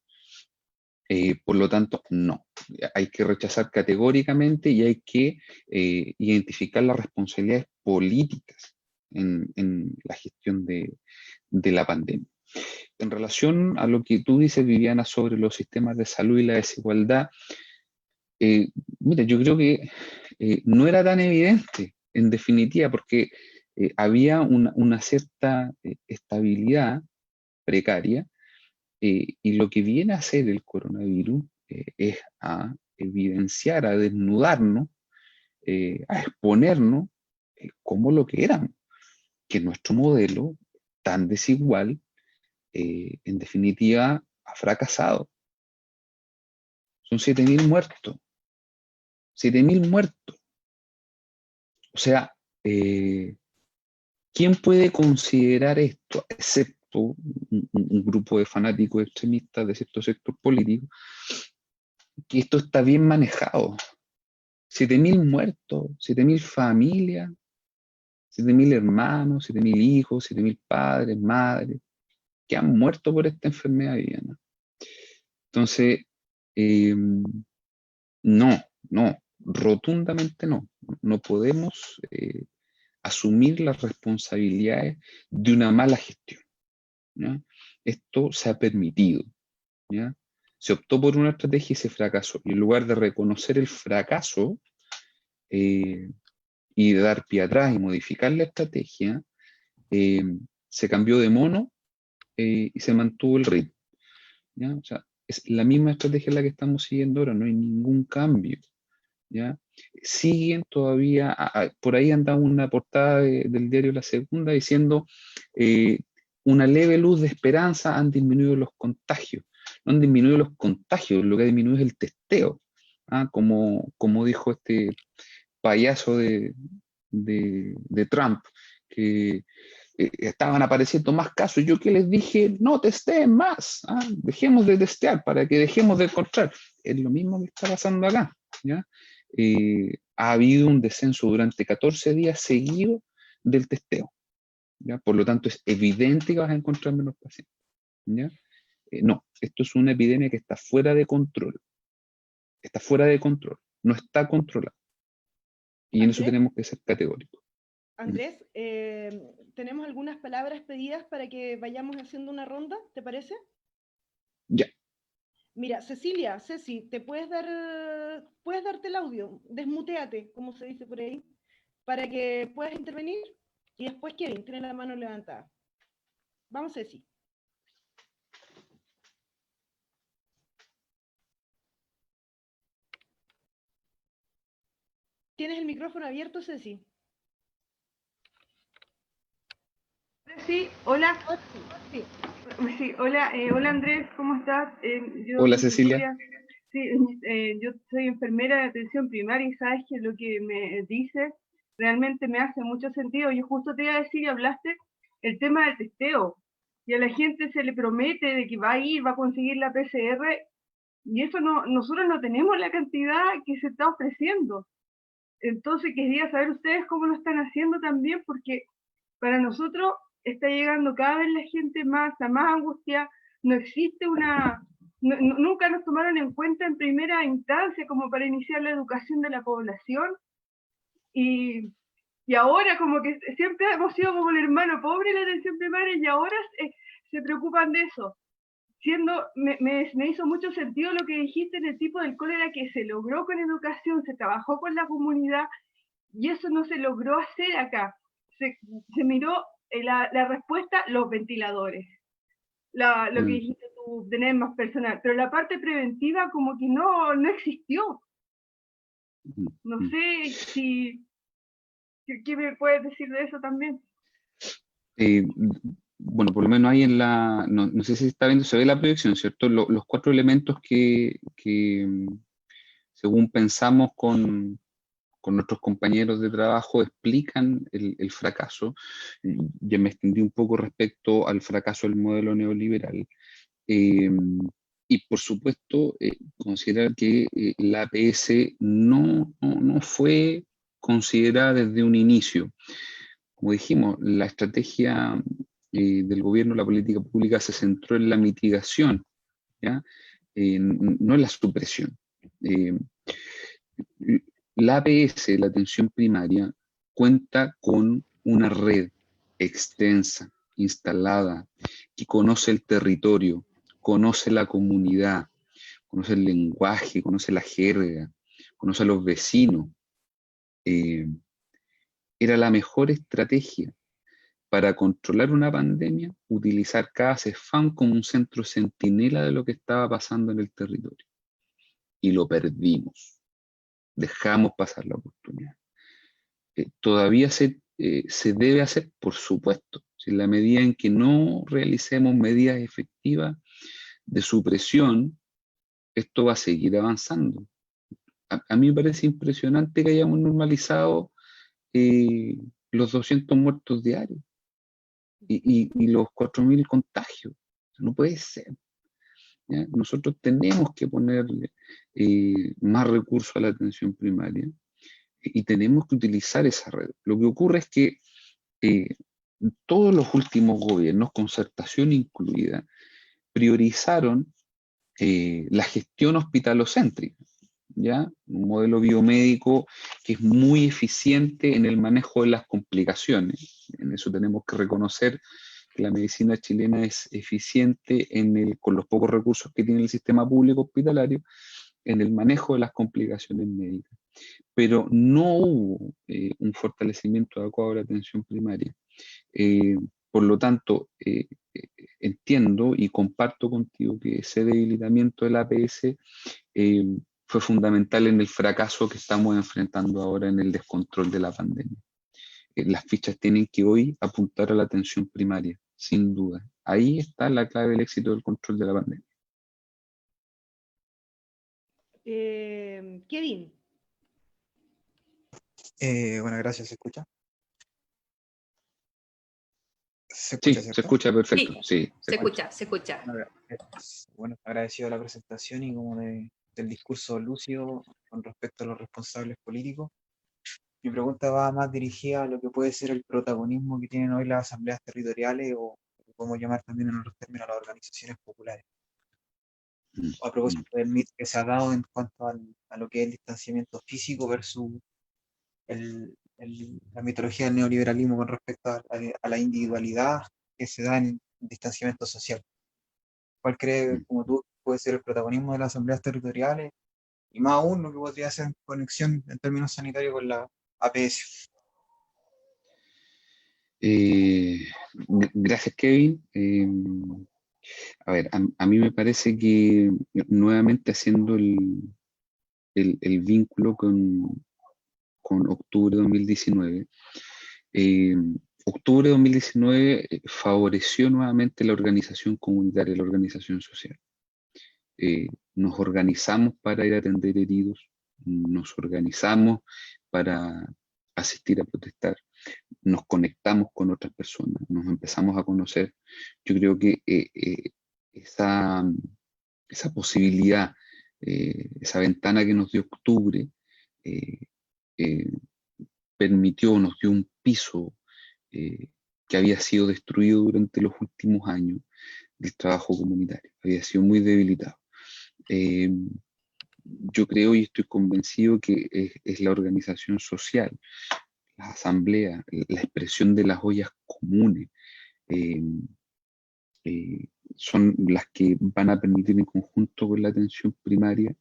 Por lo tanto, no. Hay que rechazar categóricamente y hay que identificar las responsabilidades políticas en la gestión de la pandemia. En relación a lo que tú dices, Viviana, sobre los sistemas de salud y la desigualdad, mira, yo creo que no era tan evidente, en definitiva, porque había una cierta estabilidad precaria, y lo que viene a hacer el coronavirus es a evidenciar, a desnudarnos, a exponernos como lo que éramos, que nuestro modelo tan desigual, en definitiva, ha fracasado. Son 7.000 muertos. 7.000 muertos. O sea, ¿quién puede considerar esto, excepto cierto, un grupo de fanáticos extremistas de cierto sector político, que esto está bien manejado. 7.000 muertos, 7.000 familias, 7.000 hermanos, 7.000 hijos, 7.000 padres, madres, que han muerto por esta enfermedad, Viviana. Entonces, no, rotundamente no. No podemos asumir las responsabilidades de una mala gestión, ¿ya? Esto se ha permitido, ¿ya? Se optó por una estrategia y se fracasó. Y en lugar de reconocer el fracaso y de dar pie atrás y modificar la estrategia, se cambió de mono y se mantuvo el ritmo, ¿ya? O sea, es la misma estrategia la que estamos siguiendo ahora, no hay ningún cambio, ¿ya? Siguen todavía, por ahí anda una portada del diario La Segunda diciendo una leve luz de esperanza, han disminuido los contagios. No han disminuido los contagios, lo que ha disminuido es el testeo, ¿ah? Como dijo este payaso de Trump, que estaban apareciendo más casos. Yo que les dije, no testeen más, ¿ah? Dejemos de testear para que dejemos de encontrar. Es lo mismo que está pasando acá, ¿ya? Ha habido un descenso durante 14 días seguidos del testeo, ¿ya? Por lo tanto, es evidente que vas a encontrar menos pacientes, ¿ya? No, esto es una epidemia que está fuera de control. Está fuera de control, no está controlada. Y en eso tenemos que ser categóricos. Andrés, tenemos algunas palabras pedidas para que vayamos haciendo una ronda, ¿te parece? Ya. Mira, Ceci, puedes darte el audio, desmuteate, como se dice por ahí, para que puedas intervenir. Y después Kevin, tiene la mano levantada. Vamos, Ceci. ¿Tienes el micrófono abierto, Ceci? Sí, hola. Sí. Sí, hola, hola Andrés, ¿cómo estás? Hola, Cecilia. Yo soy enfermera de atención primaria y sabes que lo que me dices realmente me hace mucho sentido. Yo justo te iba a decir y hablaste el tema del testeo. Y a la gente se le promete de que va a ir, va a conseguir la PCR y eso no, nosotros no tenemos la cantidad que se está ofreciendo. Entonces quería saber ustedes cómo lo están haciendo también, porque para nosotros está llegando cada vez la gente más, a más angustia, no existe nunca nos tomaron en cuenta en primera instancia como para iniciar la educación de la población, y ahora como que siempre hemos sido como el hermano pobre de la atención primaria y ahora se preocupan de eso. Me hizo mucho sentido lo que dijiste en el tipo del cólera que se logró con educación, se trabajó con la comunidad, y eso no se logró hacer acá. Se miró la respuesta, los ventiladores. Lo que dijiste tú, tener más personal. Pero la parte preventiva como que no existió. No sé si... ¿Qué me puedes decir de eso también? Bueno, por lo menos ahí no sé si está viendo, se ve la proyección, ¿cierto? Los 4 elementos que según pensamos con nuestros compañeros de trabajo explican el fracaso. Ya me extendí un poco respecto al fracaso del modelo neoliberal. Y por supuesto, considerar que la APS no fue considerada desde un inicio. Como dijimos, la estrategia del gobierno, la política pública se centró en la mitigación, ¿ya? No en la supresión. La APS, la atención primaria, cuenta con una red extensa, instalada, que conoce el territorio, conoce la comunidad, conoce el lenguaje, conoce la jerga, conoce a los vecinos. Era la mejor estrategia para controlar una pandemia, utilizar cada CEFAM como un centro centinela de lo que estaba pasando en el territorio. Y lo perdimos. Dejamos pasar la oportunidad. Todavía se debe hacer, por supuesto, en la medida en que no realicemos medidas efectivas de supresión, esto va a seguir avanzando. A mí me parece impresionante que hayamos normalizado los 200 muertos diarios. y los 4.000 contagios. No puede ser. ¿Ya? Nosotros tenemos que ponerle más recursos a la atención primaria y tenemos que utilizar esa red. Lo que ocurre es que todos los últimos gobiernos, concertación incluida, priorizaron la gestión hospitalocéntrica, ¿ya? Un modelo biomédico que es muy eficiente en el manejo de las complicaciones. En eso tenemos que reconocer que la medicina chilena es eficiente con los pocos recursos que tiene el sistema público hospitalario en el manejo de las complicaciones médicas. Pero no hubo un fortalecimiento adecuado de la atención primaria. Por lo tanto, entiendo y comparto contigo que ese debilitamiento del APS fue fundamental en el fracaso que estamos enfrentando ahora en el descontrol de la pandemia. Las fichas tienen que hoy apuntar a la atención primaria, sin duda. Ahí está la clave del éxito del control de la pandemia. Kevin. Bueno, gracias. ¿Se escucha? ¿Se Sí, escucha, se cierto? escucha perfecto. Sí, se escucha. Bueno, agradecido la presentación y como del discurso lúcido con respecto a los responsables políticos. Mi pregunta va más dirigida a lo que puede ser el protagonismo que tienen hoy las asambleas territoriales o podemos llamar también en otros términos las organizaciones populares. A propósito del mito que se ha dado en cuanto a lo que es el distanciamiento físico versus la mitología del neoliberalismo con respecto a la individualidad que se da en el distanciamiento social. ¿Cuál cree, como tú, puede ser el protagonismo de las asambleas territoriales? Y más aún lo que podría ser en conexión en términos sanitarios con la APS. Gracias, Kevin. A ver, a mí me parece que nuevamente haciendo el vínculo con octubre de 2019, octubre de 2019 favoreció nuevamente la organización comunitaria, la organización social. Nos organizamos para ir a atender heridos, nos organizamos para asistir a protestar, nos conectamos con otras personas, nos empezamos a conocer. Yo creo que esa posibilidad, esa ventana que nos dio octubre, nos dio un piso que había sido destruido durante los últimos años del trabajo comunitario, había sido muy debilitado. Yo creo y estoy convencido que es la organización social, las asambleas, la expresión de las ollas comunes, son las que van a permitir en conjunto con la atención primaria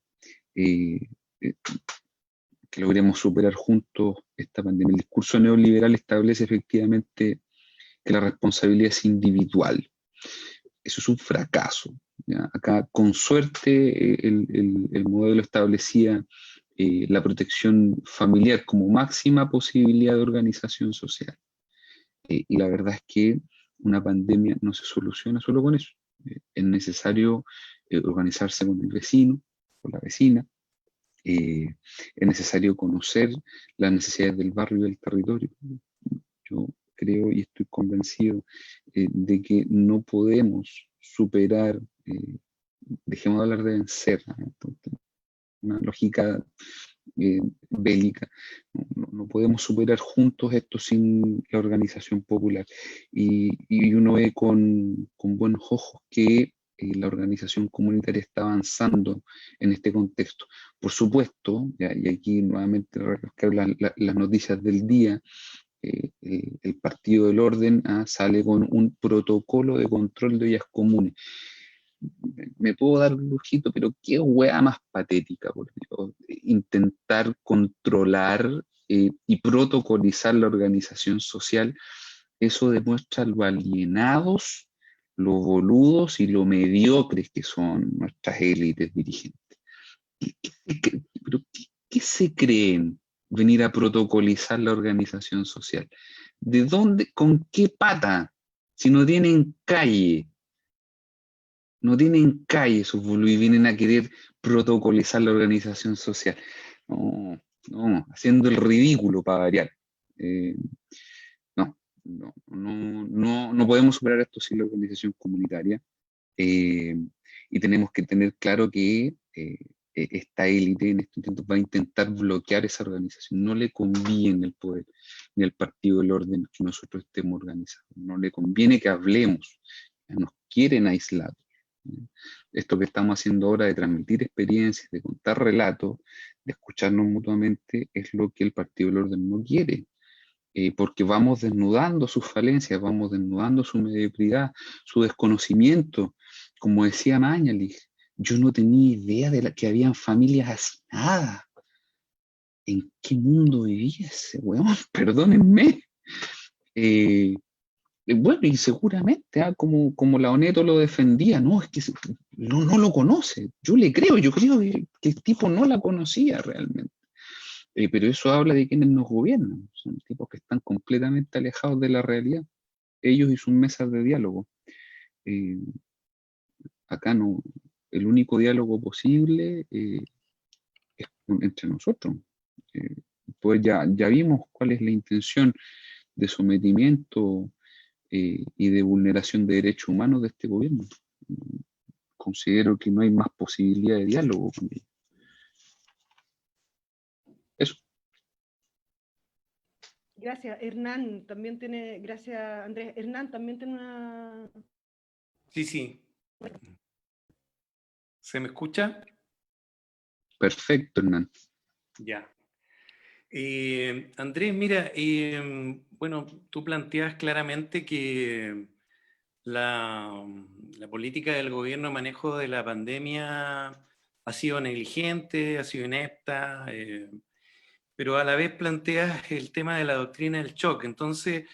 que logremos superar juntos esta pandemia. El discurso neoliberal establece efectivamente que la responsabilidad es individual. Eso es un fracaso, ¿ya? Acá, con suerte, el modelo establecía la protección familiar como máxima posibilidad de organización social. Y la verdad es que una pandemia no se soluciona solo con eso. Es necesario organizarse con el vecino, con la vecina. Es necesario conocer las necesidades del barrio y del territorio. Yo creo y estoy convencido de que no podemos superar, dejemos de hablar de vencer, ¿no? Una lógica bélica, no podemos superar juntos esto sin la organización popular. Y uno ve con buenos ojos que la organización comunitaria está avanzando en este contexto. Por supuesto, y aquí nuevamente refrescar las noticias del día, el Partido del Orden sale con un protocolo de control de ollas comunes. Me puedo dar un lujito, pero qué hueá más patética, por Dios. Intentar controlar y protocolizar la organización social, eso demuestra lo alienados, lo boludos y lo mediocres que son nuestras élites dirigentes. ¿Qué se creen venir a protocolizar la organización social? ¿De dónde, con qué pata? Si no tienen calle. No tienen calle esos boludos y vienen a querer protocolizar la organización social. No, haciendo el ridículo para variar. No, No podemos superar esto sin la organización comunitaria, y tenemos que tener claro que esta élite en este intento va a intentar bloquear esa organización. No le conviene el poder ni el partido del orden que nosotros estemos organizados. No le conviene que hablemos. Nos quieren aislar. Esto que estamos haciendo ahora de transmitir experiencias, de contar relatos, de escucharnos mutuamente, es lo que el partido del orden no quiere. Porque vamos desnudando sus falencias, vamos desnudando su mediocridad, su desconocimiento. Como decía Mañalich, yo no tenía idea de que habían familias hacinadas. ¿En qué mundo vivía ese weón? Perdónenme. Bueno, y seguramente, como la Oneto lo defendía, no, es que no lo conoce. Yo le creo, yo creo que el tipo no la conocía realmente. Pero eso habla de quienes nos gobiernan. Son tipos que están completamente alejados de la realidad. Ellos y sus mesas de diálogo. Acá no, el único diálogo posible es entre nosotros. Pues ya vimos cuál es la intención de sometimiento y de vulneración de derechos humanos de este gobierno. Considero que no hay más posibilidad de diálogo con ellos. Eso. Gracias, Hernán. También tiene, gracias, Andrés. Hernán también tiene una... Sí. ¿Se me escucha? Perfecto, Hernán. Ya. Andrés, mira, bueno, tú planteas claramente que la política del gobierno de manejo de la pandemia ha sido negligente, ha sido inepta, pero a la vez planteas el tema de la doctrina del shock. Entonces,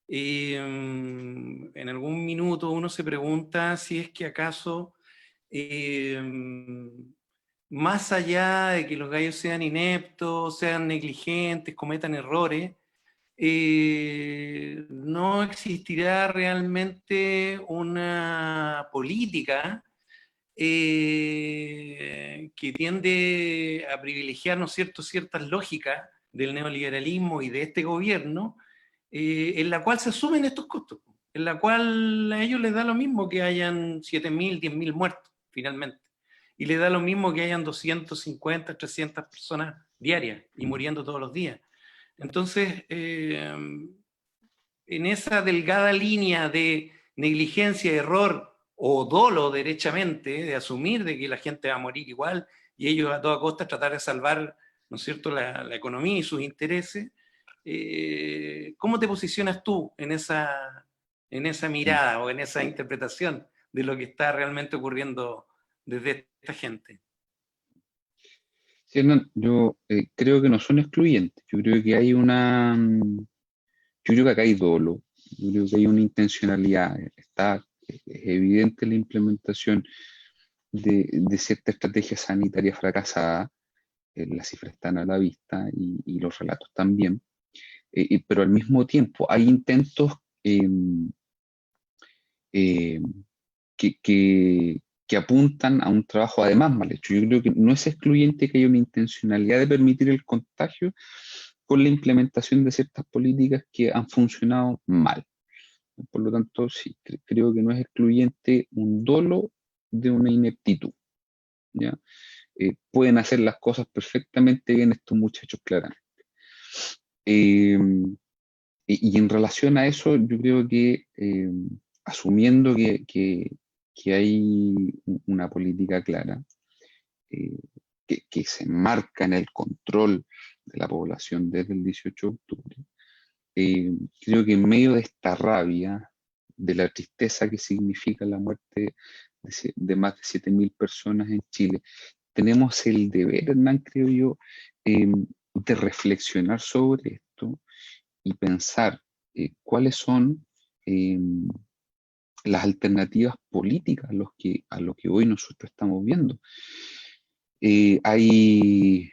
en algún minuto uno se pregunta si es que acaso, más allá de que los gallos sean ineptos, sean negligentes, cometan errores, no existirá realmente una política que tiende a privilegiar, ¿no es cierto?, ciertas lógicas del neoliberalismo y de este gobierno, en la cual se asumen estos costos, en la cual a ellos les da lo mismo que hayan 7.000, 10.000 muertos, finalmente. Y les da lo mismo que hayan 250, 300 personas diarias y muriendo todos los días. Entonces, en esa delgada línea de negligencia, error o dolo derechamente, de asumir de que la gente va a morir igual y ellos a toda costa tratar de salvar, ¿no es cierto?, la economía y sus intereses, ¿cómo te posicionas tú en esa mirada o en esa interpretación de lo que está realmente ocurriendo desde esta gente? Sí, Hernán, yo creo que no son excluyentes. Yo creo que hay yo creo que acá hay dolo. Yo creo que hay una intencionalidad. Está evidente la implementación de cierta estrategia sanitaria fracasada. Las cifras están a la vista y los relatos también. Pero al mismo tiempo hay intentos que apuntan a un trabajo además mal hecho. Yo creo que no es excluyente que haya una intencionalidad de permitir el contagio con la implementación de ciertas políticas que han funcionado mal. Por lo tanto, sí, creo que no es excluyente un dolo de una ineptitud. ¿Ya? Pueden hacer las cosas perfectamente bien estos muchachos, claramente. Y en relación a eso, yo creo que asumiendo que hay una política clara, que se enmarca en el control de la población desde el 18 de octubre, creo que en medio de esta rabia, de la tristeza que significa la muerte de más de 7.000 personas en Chile, tenemos el deber, Hernán, creo yo, de reflexionar sobre esto y pensar cuáles son las alternativas políticas a lo que hoy nosotros estamos viendo. Hay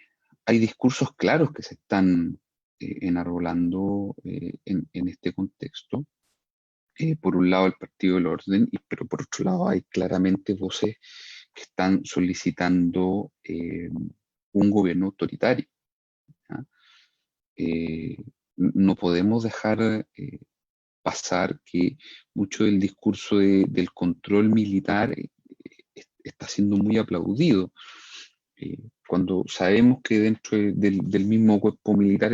discursos claros que se están enarbolando en este contexto. Por un lado el Partido del Orden, pero por otro lado hay claramente voces que están solicitando un gobierno autoritario. ¿Ya? No podemos dejar pasar que mucho del discurso del control militar está siendo muy aplaudido. Cuando sabemos que dentro del mismo cuerpo militar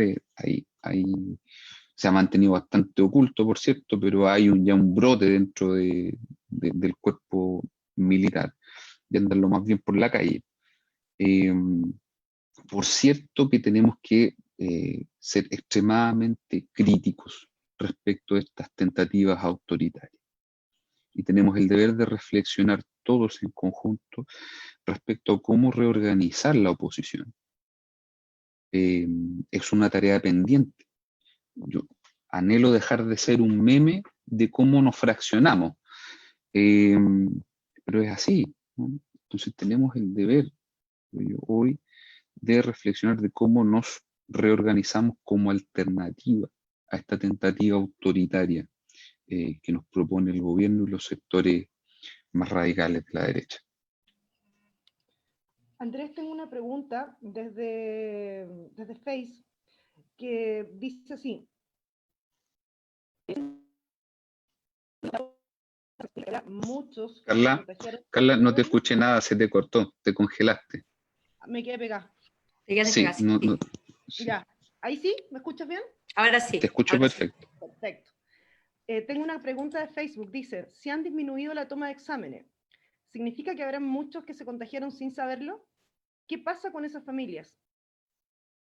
se ha mantenido bastante oculto, por cierto, pero hay ya un brote dentro del cuerpo militar, de andarlo más bien por la calle. Por cierto que tenemos que ser extremadamente críticos respecto a estas tentativas autoritarias. Y tenemos el deber de reflexionar todos en conjunto respecto a cómo reorganizar la oposición. Es una tarea pendiente. Yo anhelo dejar de ser un meme de cómo nos fraccionamos, pero es así, ¿no? Entonces tenemos el deber hoy de reflexionar de cómo nos reorganizamos como alternativa a esta tentativa autoritaria que nos propone el gobierno y los sectores más radicales de la derecha. Andrés, tengo una pregunta desde Face que dice así. Muchos Carla, no te escuché nada, se te cortó, te congelaste. Me quedé pegada. Sí, sí. Ya, ¿ahí sí? ¿Me escuchas bien? Ahora sí. Te escucho perfecto. Sí. Perfecto. Tengo una pregunta de Facebook. Dice, si han disminuido la toma de exámenes, ¿significa que habrá muchos que se contagiaron sin saberlo? ¿Qué pasa con esas familias?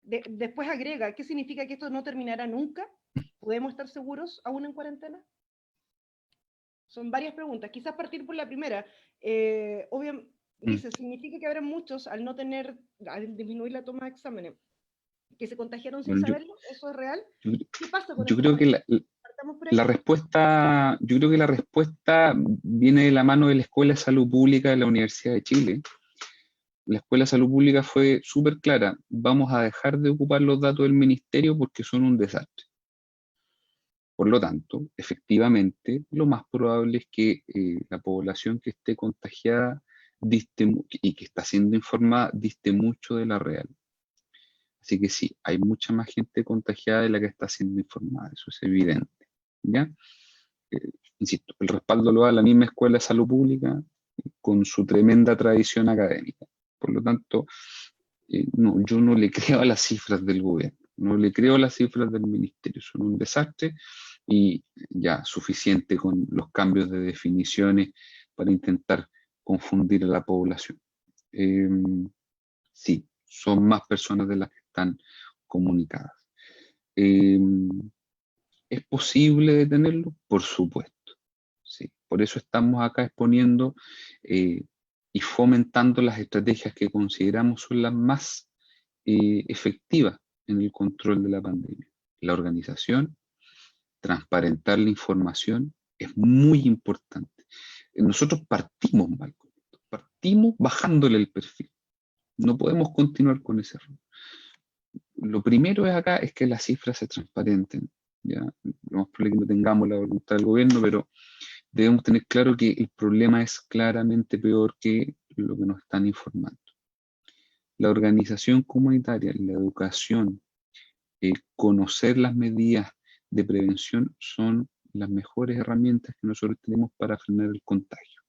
Después agrega, ¿qué significa que esto no terminará nunca? ¿Podemos estar seguros aún en cuarentena? Son varias preguntas. Quizás partir por la primera. Obviamente, dice, ¿significa que habrá muchos al disminuir la toma de exámenes que se contagiaron sin saberlo? ¿Eso es real? ¿Qué pasa con yo creo que la respuesta viene de la mano de la Escuela de Salud Pública de la Universidad de Chile. La Escuela de Salud Pública fue súper clara: vamos a dejar de ocupar los datos del ministerio porque son un desastre. Por lo tanto, efectivamente, lo más probable es que la población que esté contagiada y que está siendo informada diste mucho de la real. Así que sí, hay mucha más gente contagiada de la que está siendo informada, eso es evidente, ¿ya? Insisto, el respaldo lo da la misma Escuela de Salud Pública con su tremenda tradición académica. Por lo tanto, no, yo no le creo a las cifras del gobierno, no le creo a las cifras del ministerio, son un desastre y ya suficiente con los cambios de definiciones para intentar confundir a la población. Sí, son más personas de las que están comunicadas. ¿Es posible detenerlo? Por supuesto. Sí. Por eso estamos acá exponiendo y fomentando las estrategias que consideramos son las más efectivas en el control de la pandemia. La organización, transparentar la información es muy importante. Nosotros partimos mal con esto, partimos bajándole el perfil. No podemos continuar con ese error. Lo primero acá es que las cifras se transparenten. ¿Ya? Lo más probable es que no tengamos la voluntad del gobierno, pero debemos tener claro que el problema es claramente peor que lo que nos están informando. La organización comunitaria, la educación, conocer las medidas de prevención son las mejores herramientas que nosotros tenemos para frenar el contagio.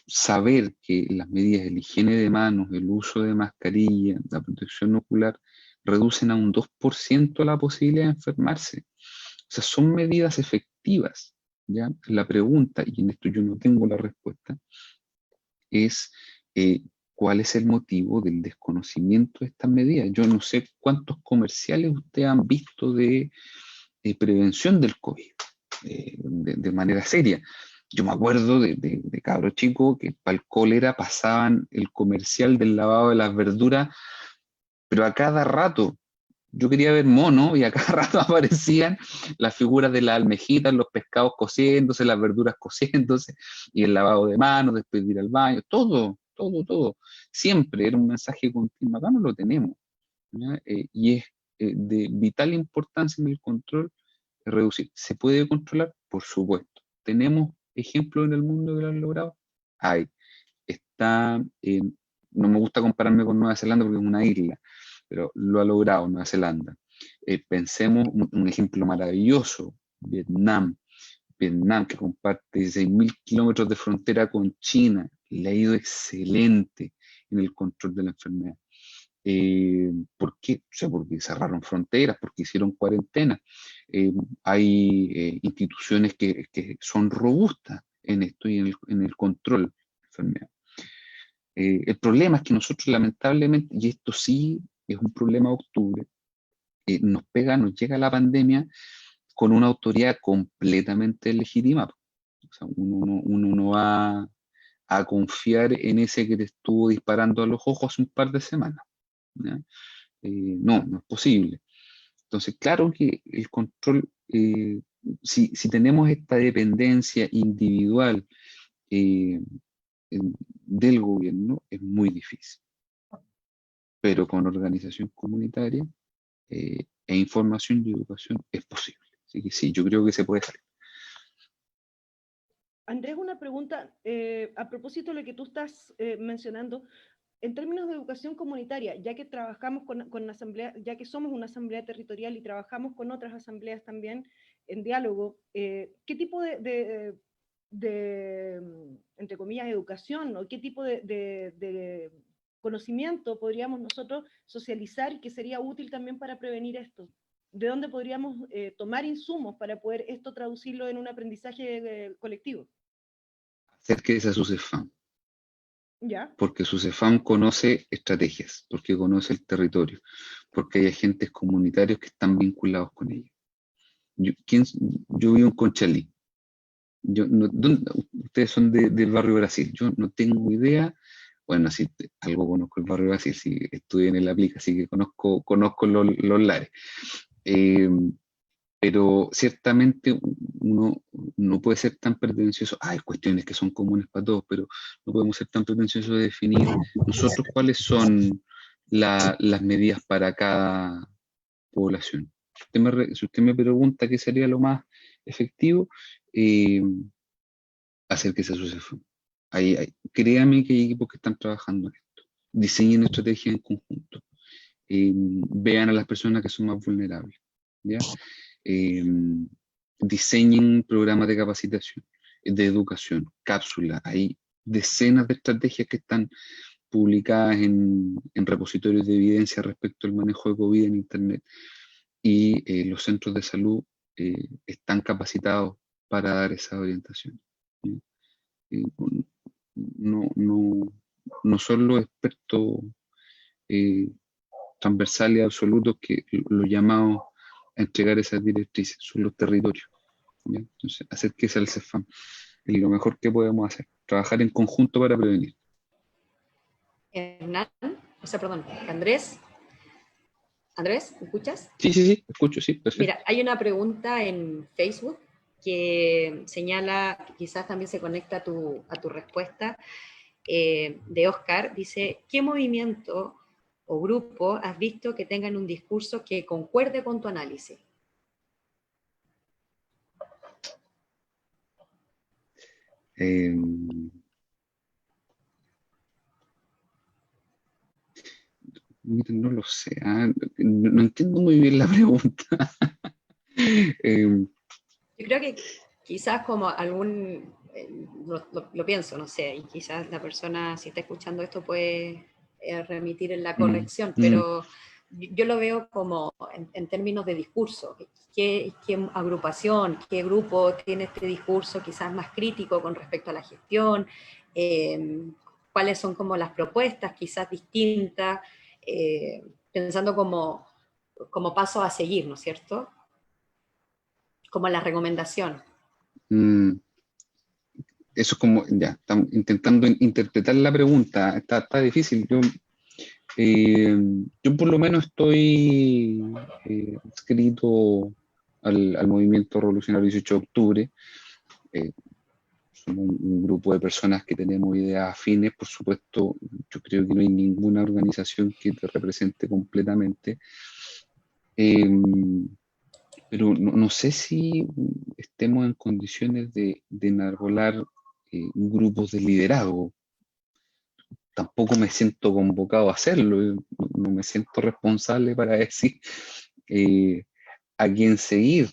Saber que las medidas de la higiene de manos, el uso de mascarilla, la protección ocular, reducen a un 2% la posibilidad de enfermarse. O sea, son medidas efectivas, ¿ya? La pregunta, y en esto yo no tengo la respuesta, es ¿cuál es el motivo del desconocimiento de estas medidas? Yo no sé cuántos comerciales ustedes han visto de prevención del COVID de manera seria. Yo me acuerdo de cabro chico que para el cólera pasaban el comercial del lavado de las verduras, pero a cada rato. Yo quería ver mono y a cada rato aparecían las figuras de las almejitas, los pescados cociéndose, las verduras cociéndose, y el lavado de manos, después de ir al baño, todo. Siempre era un mensaje continuo. Acá no lo tenemos, ¿ya? Y es de vital importancia en el control reducir. ¿Se puede controlar? Por supuesto. ¿Tenemos ejemplos en el mundo que lo han logrado? Hay. No me gusta compararme con Nueva Zelanda porque es una isla, pero lo ha logrado Nueva Zelanda. Pensemos un ejemplo maravilloso, Vietnam, que comparte 6.000 kilómetros de frontera con China, le ha ido excelente en el control de la enfermedad. ¿Por qué? O sea, porque cerraron fronteras, porque hicieron cuarentena. Hay instituciones que son robustas en esto y en el control de la enfermedad. El problema es que nosotros lamentablemente, y esto sí es un problema de octubre, nos llega la pandemia con una autoridad completamente legítima. O sea, uno no va a confiar en ese que te estuvo disparando a los ojos hace un par de semanas, ¿ya? No es posible. Entonces, claro que el control, si tenemos esta dependencia individual del gobierno, es muy difícil. Pero con organización comunitaria e información y educación es posible. Así que sí, yo creo que se puede hacer. Andrés, una pregunta a propósito de lo que tú estás mencionando. En términos de educación comunitaria, ya que trabajamos con asamblea, ya que somos una asamblea territorial y trabajamos con otras asambleas también en diálogo, ¿qué tipo de entre comillas, educación o qué tipo de conocimiento podríamos nosotros socializar que sería útil también para prevenir esto? ¿De dónde podríamos tomar insumos para poder esto traducirlo en un aprendizaje colectivo? Acérquese a su CEFAM, ¿Ya? porque su CEFAM conoce estrategias, porque conoce el territorio, porque hay agentes comunitarios que están vinculados con ellos. Yo vivo en Conchalí. Ustedes son del barrio Brasil. Yo no tengo idea. Bueno, sí, algo conozco el barrio Brasil, sí, estudié en el Aplica, así que conozco los lares. Pero ciertamente uno no puede ser tan pretencioso. Hay cuestiones que son comunes para todos, pero no podemos ser tan pretenciosos de definir nosotros cuáles son las medidas para cada población. Si usted me pregunta qué sería lo más efectivo, acérquese a su CEFAM. Créame que hay equipos que están trabajando en esto. Diseñen estrategias en conjunto. Vean a las personas que son más vulnerables, ¿ya? Diseñen programas de capacitación, de educación, cápsulas. Hay decenas de estrategias que están publicadas en repositorios de evidencia respecto al manejo de COVID en Internet. Y los centros de salud están capacitados para dar esa orientación. No son los expertos transversales y absolutos que los llamados a entregar esas directrices, son los territorios, ¿ya? Entonces, acérquese al CEFAM. Es lo mejor que podemos hacer, trabajar en conjunto para prevenir. Andrés, ¿me escuchas? Sí, escucho, sí, perfecto. Mira, hay una pregunta en Facebook que señala, quizás también se conecta a tu respuesta, de Oscar. Dice, ¿qué movimiento o grupo has visto que tengan un discurso que concuerde con tu análisis? No lo sé, no entiendo muy bien la pregunta. Yo creo que quizás como lo pienso, no sé, y quizás la persona, si está escuchando esto, puede remitir en la corrección, pero yo lo veo como en términos de discurso. ¿Qué agrupación, qué grupo tiene este discurso quizás más crítico con respecto a la gestión? ¿Cuáles son como las propuestas quizás distintas? Pensando como pasos a seguir, ¿no es cierto? Como la recomendación. Eso es como, ya, estamos intentando interpretar la pregunta, está difícil. Yo por lo menos estoy adscrito al movimiento revolucionario 18 de octubre. Somos un grupo de personas que tenemos ideas afines. Por supuesto, yo creo que no hay ninguna organización que te represente completamente. Pero no sé si estemos en condiciones de enarbolar grupos de liderazgo. Tampoco me siento convocado a hacerlo, no me siento responsable para decir a quién seguir.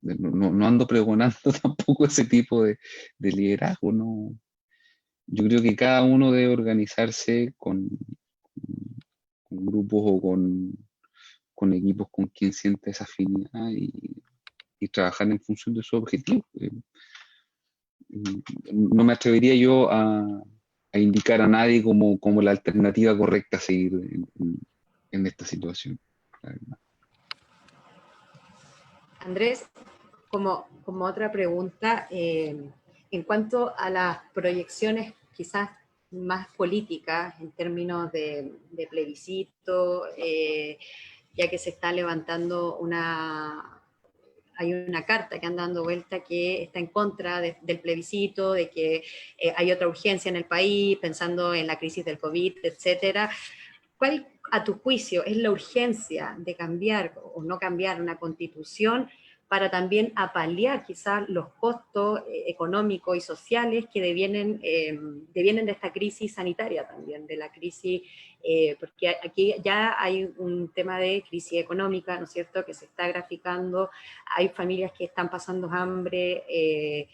No ando pregonando tampoco ese tipo de liderazgo, no. Yo creo que cada uno debe organizarse con grupos o con equipos con quien siente esa afinidad y trabajar en función de su objetivo. No me atrevería yo a indicar a nadie como la alternativa correcta a seguir en esta situación. Andrés, como otra pregunta, en cuanto a las proyecciones quizás más políticas en términos de plebiscito, ya que se está levantando hay una carta que anda dando vuelta que está en contra del plebiscito, de que hay otra urgencia en el país, pensando en la crisis del COVID, etcétera. ¿Cuál, a tu juicio, es la urgencia de cambiar o no cambiar una constitución para también apaliar quizás los costos económicos y sociales que devienen de esta crisis sanitaria también, de la crisis, porque aquí ya hay un tema de crisis económica, ¿no es cierto?, que se está graficando, hay familias que están pasando hambre,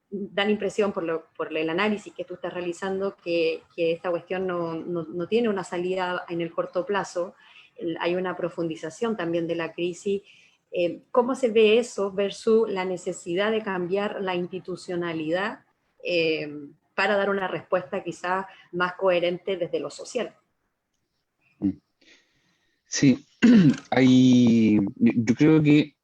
da la impresión por el análisis que tú estás realizando que esta cuestión no tiene una salida en el corto plazo, hay una profundización también de la crisis. ¿Cómo se ve eso versus la necesidad de cambiar la institucionalidad para dar una respuesta quizás más coherente desde lo social? Sí, yo creo que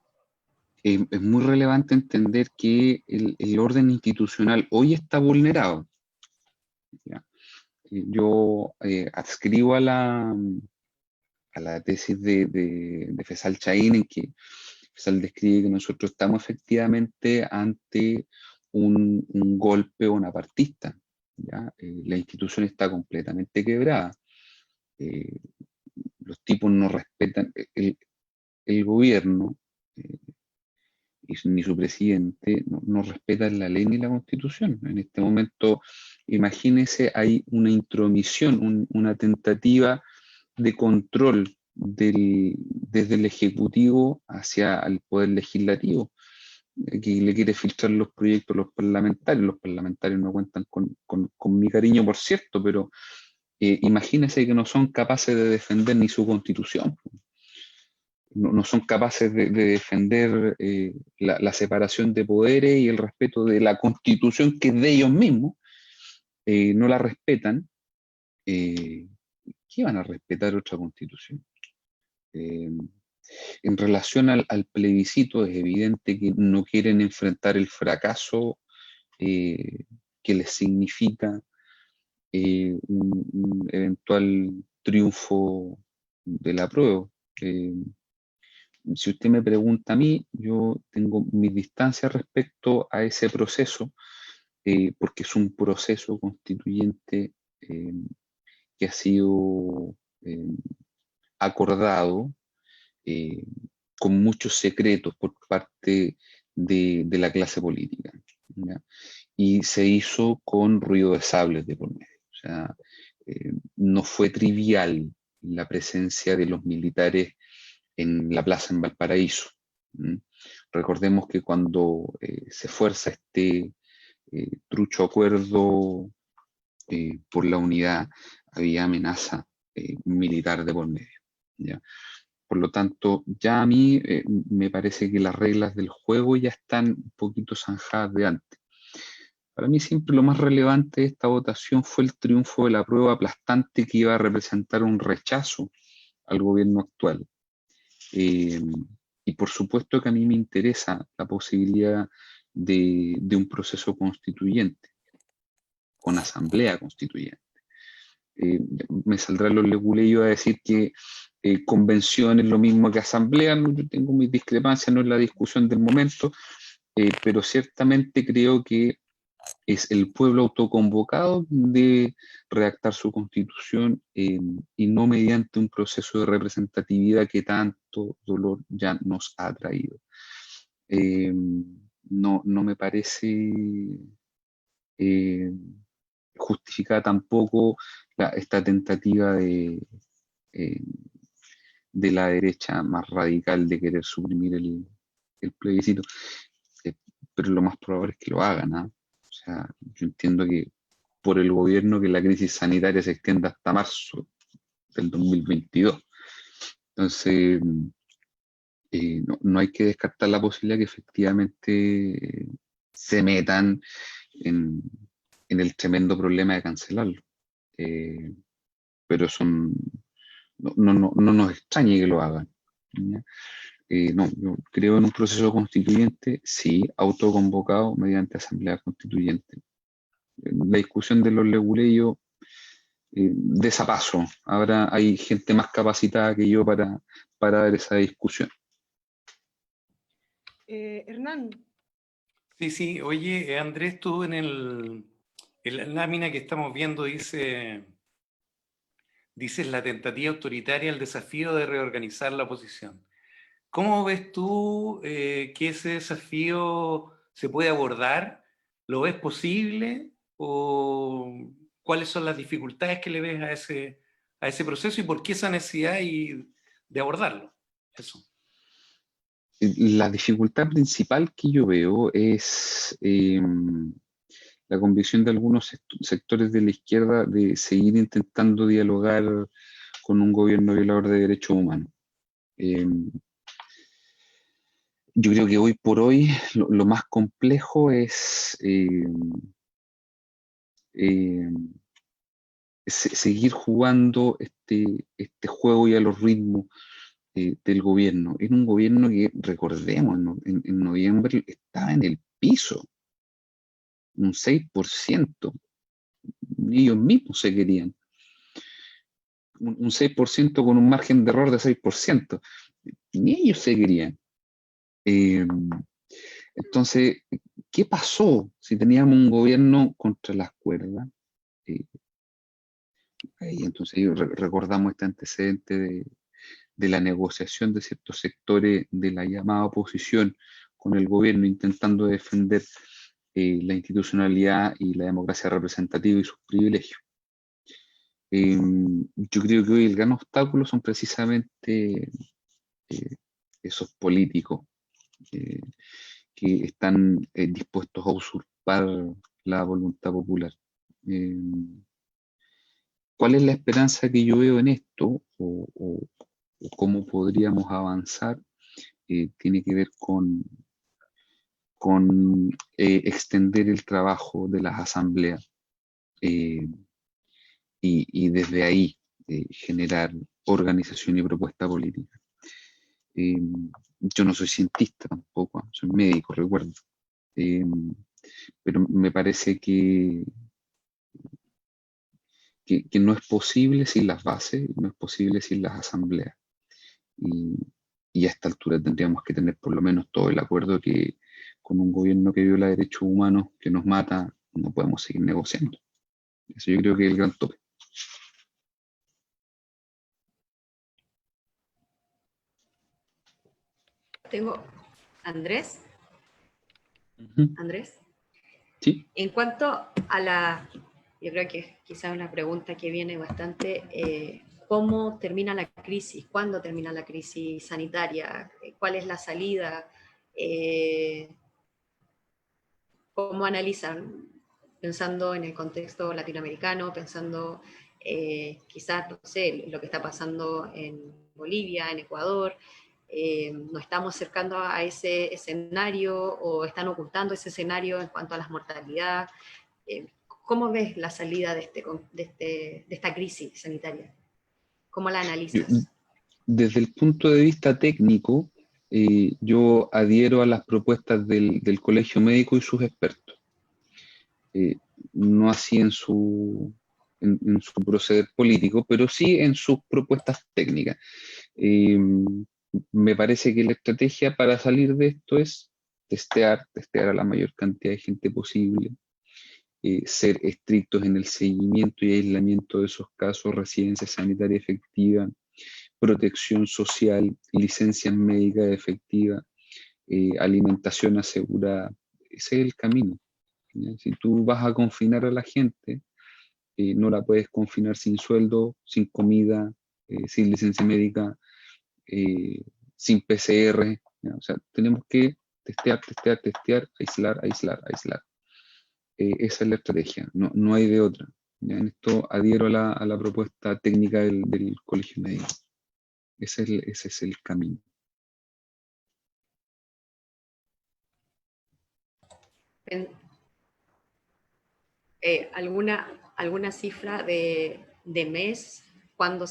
es muy relevante entender que el orden institucional hoy está vulnerado. ¿Ya? Yo adscribo a la tesis de Fesal Chaín, en que Fesal describe que nosotros estamos efectivamente ante un golpe bonapartista. ¿Ya? La institución está completamente quebrada. Los tipos no respetan, el gobierno ni su presidente no respetan la ley ni la constitución. En este momento, imagínese, hay una intromisión, una tentativa de control desde el Ejecutivo hacia el Poder Legislativo, que le quiere filtrar los proyectos a los parlamentarios. Los parlamentarios no cuentan con mi cariño, por cierto, pero imagínense que no son capaces de defender ni su constitución. No son capaces de defender la separación de poderes y el respeto de la constitución que es de ellos mismos. No la respetan. ¿Qué van a respetar otra constitución? En relación al plebiscito, es evidente que no quieren enfrentar el fracaso que les significa un eventual triunfo del apruebo. Si usted me pregunta a mí, yo tengo mis distancias respecto a ese proceso, porque es un proceso constituyente que ha sido acordado con muchos secretos por parte de la clase política, ¿ya? Y se hizo con ruido de sables de por medio. O sea, no fue trivial la presencia de los militares en la plaza en Valparaíso. Recordemos que cuando se fuerza este trucho acuerdo por la unidad, había amenaza militar de por medio, ¿ya? Por lo tanto, ya a mí me parece que las reglas del juego ya están un poquito zanjadas de antes. Para mí siempre lo más relevante de esta votación fue el triunfo de la prueba aplastante que iba a representar un rechazo al gobierno actual. Y por supuesto que a mí me interesa la posibilidad de un proceso constituyente, con asamblea constituyente. Me saldrán los leguleyos a decir que convención es lo mismo que asamblea. Yo tengo mis discrepancias, no es la discusión del momento, pero ciertamente creo que es el pueblo autoconvocado de redactar su constitución y no mediante un proceso de representatividad que tanto dolor ya nos ha traído. No me parece justificada tampoco esta tentativa de de la derecha más radical de querer suprimir el plebiscito, pero lo más probable es que lo hagan, ¿ah? O sea, yo entiendo que por el gobierno que la crisis sanitaria se extienda hasta marzo del 2022. Entonces, no hay que descartar la posibilidad que efectivamente se metan en, en el tremendo problema de cancelarlo. Pero no nos extrañe que lo hagan, ¿ya? No, yo creo en un proceso constituyente, sí, autoconvocado mediante asamblea constituyente. La discusión de los leguleyos, de esa paso. Ahora hay gente más capacitada que yo para dar esa discusión. Hernán, Sí, sí. Oye, Andrés, tú en la lámina que estamos viendo dices la tentativa autoritaria, el desafío de reorganizar la oposición. ¿Cómo ves tú que ese desafío se puede abordar? ¿Lo ves posible? ¿O cuáles son las dificultades que le ves a ese proceso y por qué esa necesidad de abordarlo? Eso. La dificultad principal que yo veo es la convicción de algunos sectores de la izquierda de seguir intentando dialogar con un gobierno violador de derechos humanos. Yo creo que hoy por hoy lo más complejo es seguir jugando este juego y a los ritmos del gobierno. Es un gobierno que, recordemos, ¿no? En noviembre estaba en el piso, un 6%. Ellos mismos se querían. Un 6% con un margen de error de 6%. Ni ellos se querían. Entonces, ¿qué pasó si teníamos un gobierno contra las cuerdas? Ahí entonces recordamos este antecedente de la negociación de ciertos sectores de la llamada oposición con el gobierno intentando defender la institucionalidad y la democracia representativa y sus privilegios. Yo creo que hoy el gran obstáculo son precisamente esos políticos que están dispuestos a usurpar la voluntad popular. ¿Cuál es la esperanza que yo veo en esto o cómo podríamos avanzar? Tiene que ver con extender el trabajo de las asambleas y desde ahí generar organización y propuesta política. Yo no soy cientista tampoco, soy médico, recuerdo, pero me parece que no es posible sin las bases, no es posible sin las asambleas. Y a esta altura tendríamos que tener por lo menos todo el acuerdo que con un gobierno que viola derechos humanos, que nos mata, no podemos seguir negociando. Eso yo creo que es el gran tope. Tengo Andrés. Andrés. Sí. En cuanto a yo creo que quizás una pregunta que viene bastante, ¿cómo termina la crisis? ¿Cuándo termina la crisis sanitaria? ¿Cuál es la salida? ¿Cómo analizan? Pensando en el contexto latinoamericano, pensando quizás, no sé, lo que está pasando en Bolivia, en Ecuador, nos estamos acercando a ese escenario o están ocultando ese escenario en cuanto a la mortalidad. ¿Cómo ves la salida de esta crisis sanitaria? ¿Cómo la analizas? Desde el punto de vista técnico, yo adhiero a las propuestas del Colegio Médico y sus expertos. No así en su proceder político, pero sí en sus propuestas técnicas. Me parece que la estrategia para salir de esto es testear a la mayor cantidad de gente posible, ser estrictos en el seguimiento y aislamiento de esos casos, residencia sanitaria efectiva, protección social, licencias médicas efectivas, alimentación asegurada. Ese es el camino, ¿ya? Si tú vas a confinar a la gente, no la puedes confinar sin sueldo, sin comida, sin licencia médica, sin PCR, ¿ya? O sea, tenemos que testear, aislar. Esa es la estrategia, no hay de otra. ¿Ya? En esto adhiero a la propuesta técnica del Colegio Médico. Ese es el camino. ¿Alguna cifra de mes? ¿Cuándo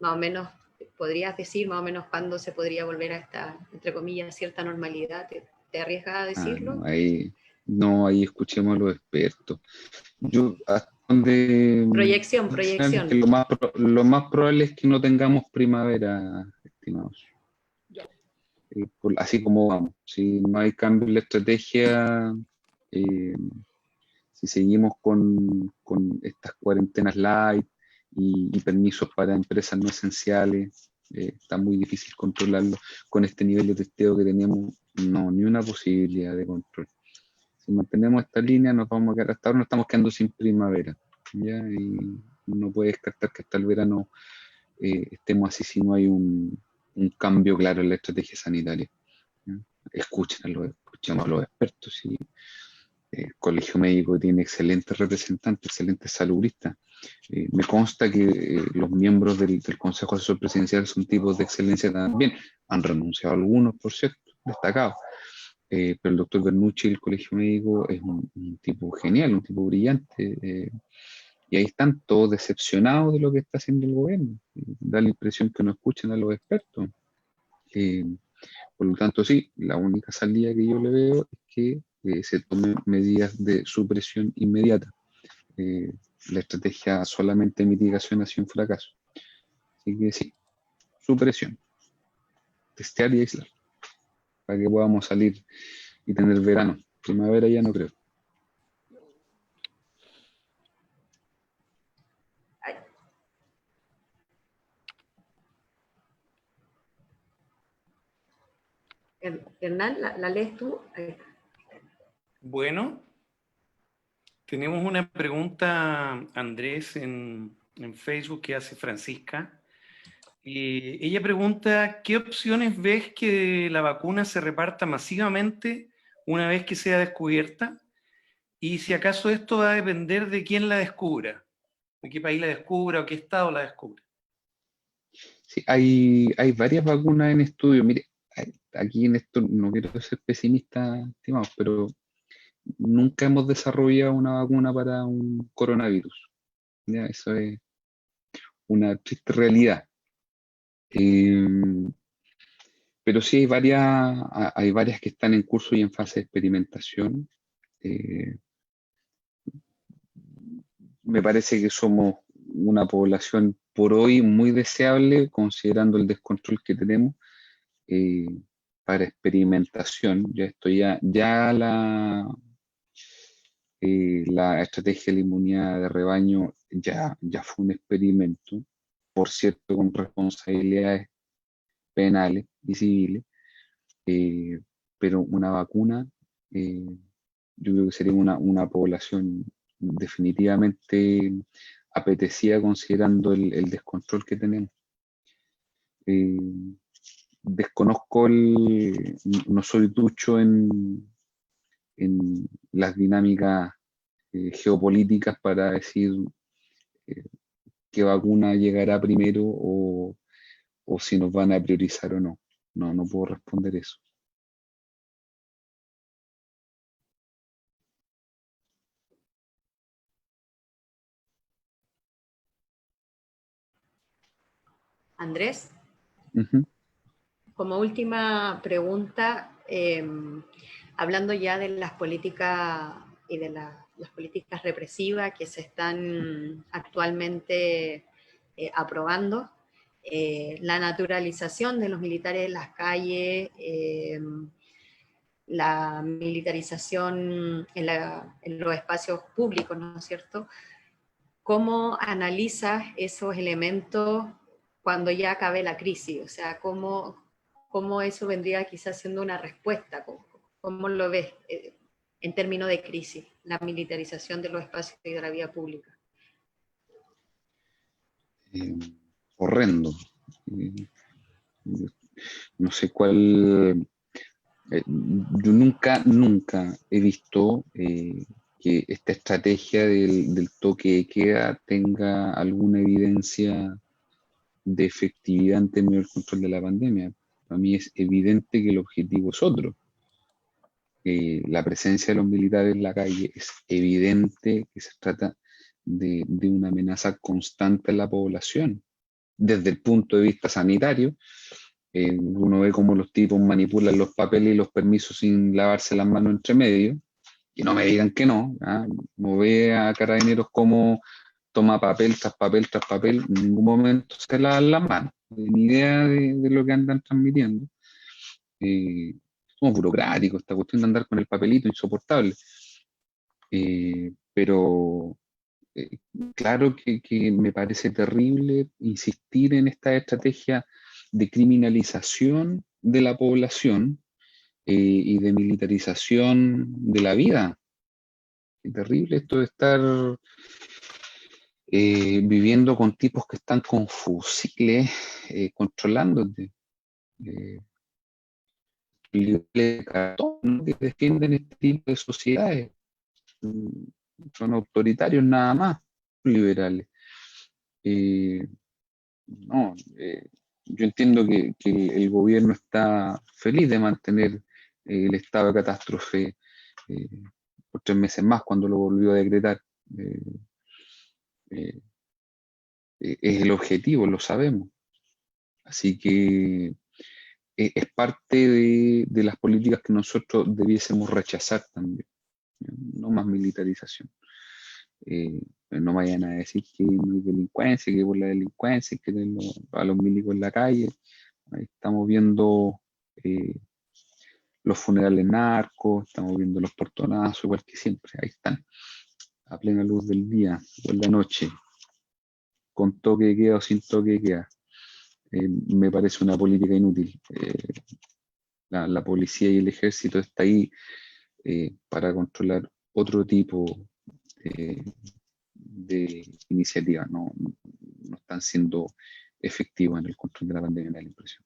más o menos podrías decir más o menos cuándo se podría volver a esta, entre comillas, cierta normalidad? ¿Te arriesgas a decirlo? Ahí escuchemos a los expertos. Yo, hasta donde Proyección. que lo más probable es que no tengamos primavera, estimados. Así como vamos. Si no hay cambio en la estrategia, si seguimos con estas cuarentenas light y permisos para empresas no esenciales, está muy difícil controlarlo. Con este nivel de testeo que tenemos, no, ni una posibilidad de control. Si mantenemos esta línea, nos vamos a quedar, hasta ahora nos estamos quedando sin primavera, ¿ya? Y no puede descartar que hasta el verano estemos así si no hay un cambio claro en la estrategia sanitaria, ¿ya? Escuchemos a los expertos. Y el Colegio Médico tiene excelentes representantes, excelentes saludistas. Me consta que los miembros del Consejo Asesor Presidencial son tipos de excelencia también. Han renunciado algunos, por cierto, destacados. Pero el doctor Bernucci del Colegio Médico es un tipo genial, un tipo brillante. Y ahí están todos decepcionados de lo que está haciendo el gobierno. Da la impresión que no escuchan a los expertos. Por lo tanto, sí, la única salida que yo le veo es que se tomen medidas de supresión inmediata. La estrategia solamente de mitigación ha sido un fracaso. Así que sí, supresión. Testear y aislar. Para que podamos salir y tener verano. Primavera ya no creo. Hernán, ¿la lees tú? Bueno, tenemos una pregunta, Andrés, en Facebook que hace Francisca. Ella pregunta, ¿qué opciones ves que la vacuna se reparta masivamente una vez que sea descubierta? Y si acaso esto va a depender de quién la descubra, de qué país la descubra o qué estado la descubra. Sí, hay varias vacunas en estudio. Mire, aquí en esto no quiero ser pesimista, estimados, pero nunca hemos desarrollado una vacuna para un coronavirus. ¿Ya? Eso es una triste realidad. Pero sí hay varias que están en curso y en fase de experimentación. Me parece que somos una población por hoy muy deseable, considerando el descontrol que tenemos, para experimentación. La estrategia de la inmunidad de rebaño ya fue un experimento, por cierto, con responsabilidades penales y civiles, pero una vacuna, yo creo que sería una población definitivamente apetecida considerando el descontrol que tenemos. Desconozco no soy ducho en las dinámicas geopolíticas para decir qué vacuna llegará primero o si nos van a priorizar o no. No puedo responder eso. Andrés, Uh-huh. como última pregunta, hablando ya de las políticas y de las políticas represivas que se están actualmente aprobando, la naturalización de los militares en las calles, la militarización en los espacios públicos, ¿no es cierto? ¿Cómo analizas esos elementos cuando ya acabe la crisis? O sea, ¿cómo eso vendría quizás siendo una respuesta? ¿Cómo lo ves en términos de crisis, la militarización de los espacios y de la vía pública? Horrendo. No sé cuál. Yo nunca he visto que esta estrategia del toque de queda tenga alguna evidencia de efectividad en términos del control de la pandemia. Para mí es evidente que el objetivo es otro. La presencia de los militares en la calle es evidente que se trata de una amenaza constante a la población. Desde el punto de vista sanitario, uno ve cómo los tipos manipulan los papeles y los permisos sin lavarse las manos entre medio, y no me digan que no. Uno ve a Carabineros como toma papel tras papel tras papel, en ningún momento se lavan las manos, ni idea de lo que andan transmitiendo. Somos burocráticos, esta cuestión de andar con el papelito insoportable. Pero claro que me parece terrible insistir en esta estrategia de criminalización de la población y de militarización de la vida. Es terrible esto de estar viviendo con tipos que están con fusiles controlándote. Liberales de cartón, ¿no? Que defienden este tipo de sociedades. Son autoritarios nada más, liberales. No, yo entiendo que el gobierno está feliz de mantener el estado de catástrofe por 3 meses más cuando lo volvió a decretar. Es el objetivo, lo sabemos. Así que es parte de las políticas que nosotros debiésemos rechazar también. No más militarización. No vayan a decir que no hay delincuencia, que por la delincuencia hay que tener a los milicos en la calle. Ahí estamos viendo los funerales narcos, estamos viendo los portonazos, igual que siempre. Ahí están, a plena luz del día o en la noche, con toque de queda o sin toque de queda. Me parece una política inútil. La policía y el ejército está ahí para controlar otro tipo de iniciativas. No están siendo efectivos en el control de la pandemia, me da la impresión.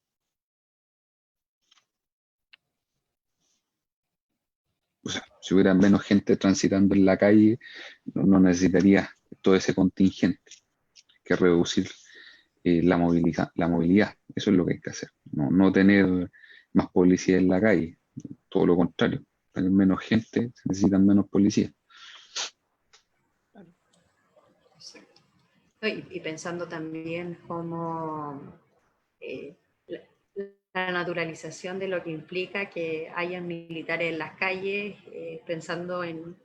O sea, si hubiera menos gente transitando en la calle, no necesitaría todo ese contingente. Hay que reducir la movilidad. Eso es lo que hay que hacer. No tener más policía en la calle. Todo lo contrario. Tener menos gente, se necesitan menos policías. Y pensando también cómo la naturalización de lo que implica que hayan militares en las calles, pensando en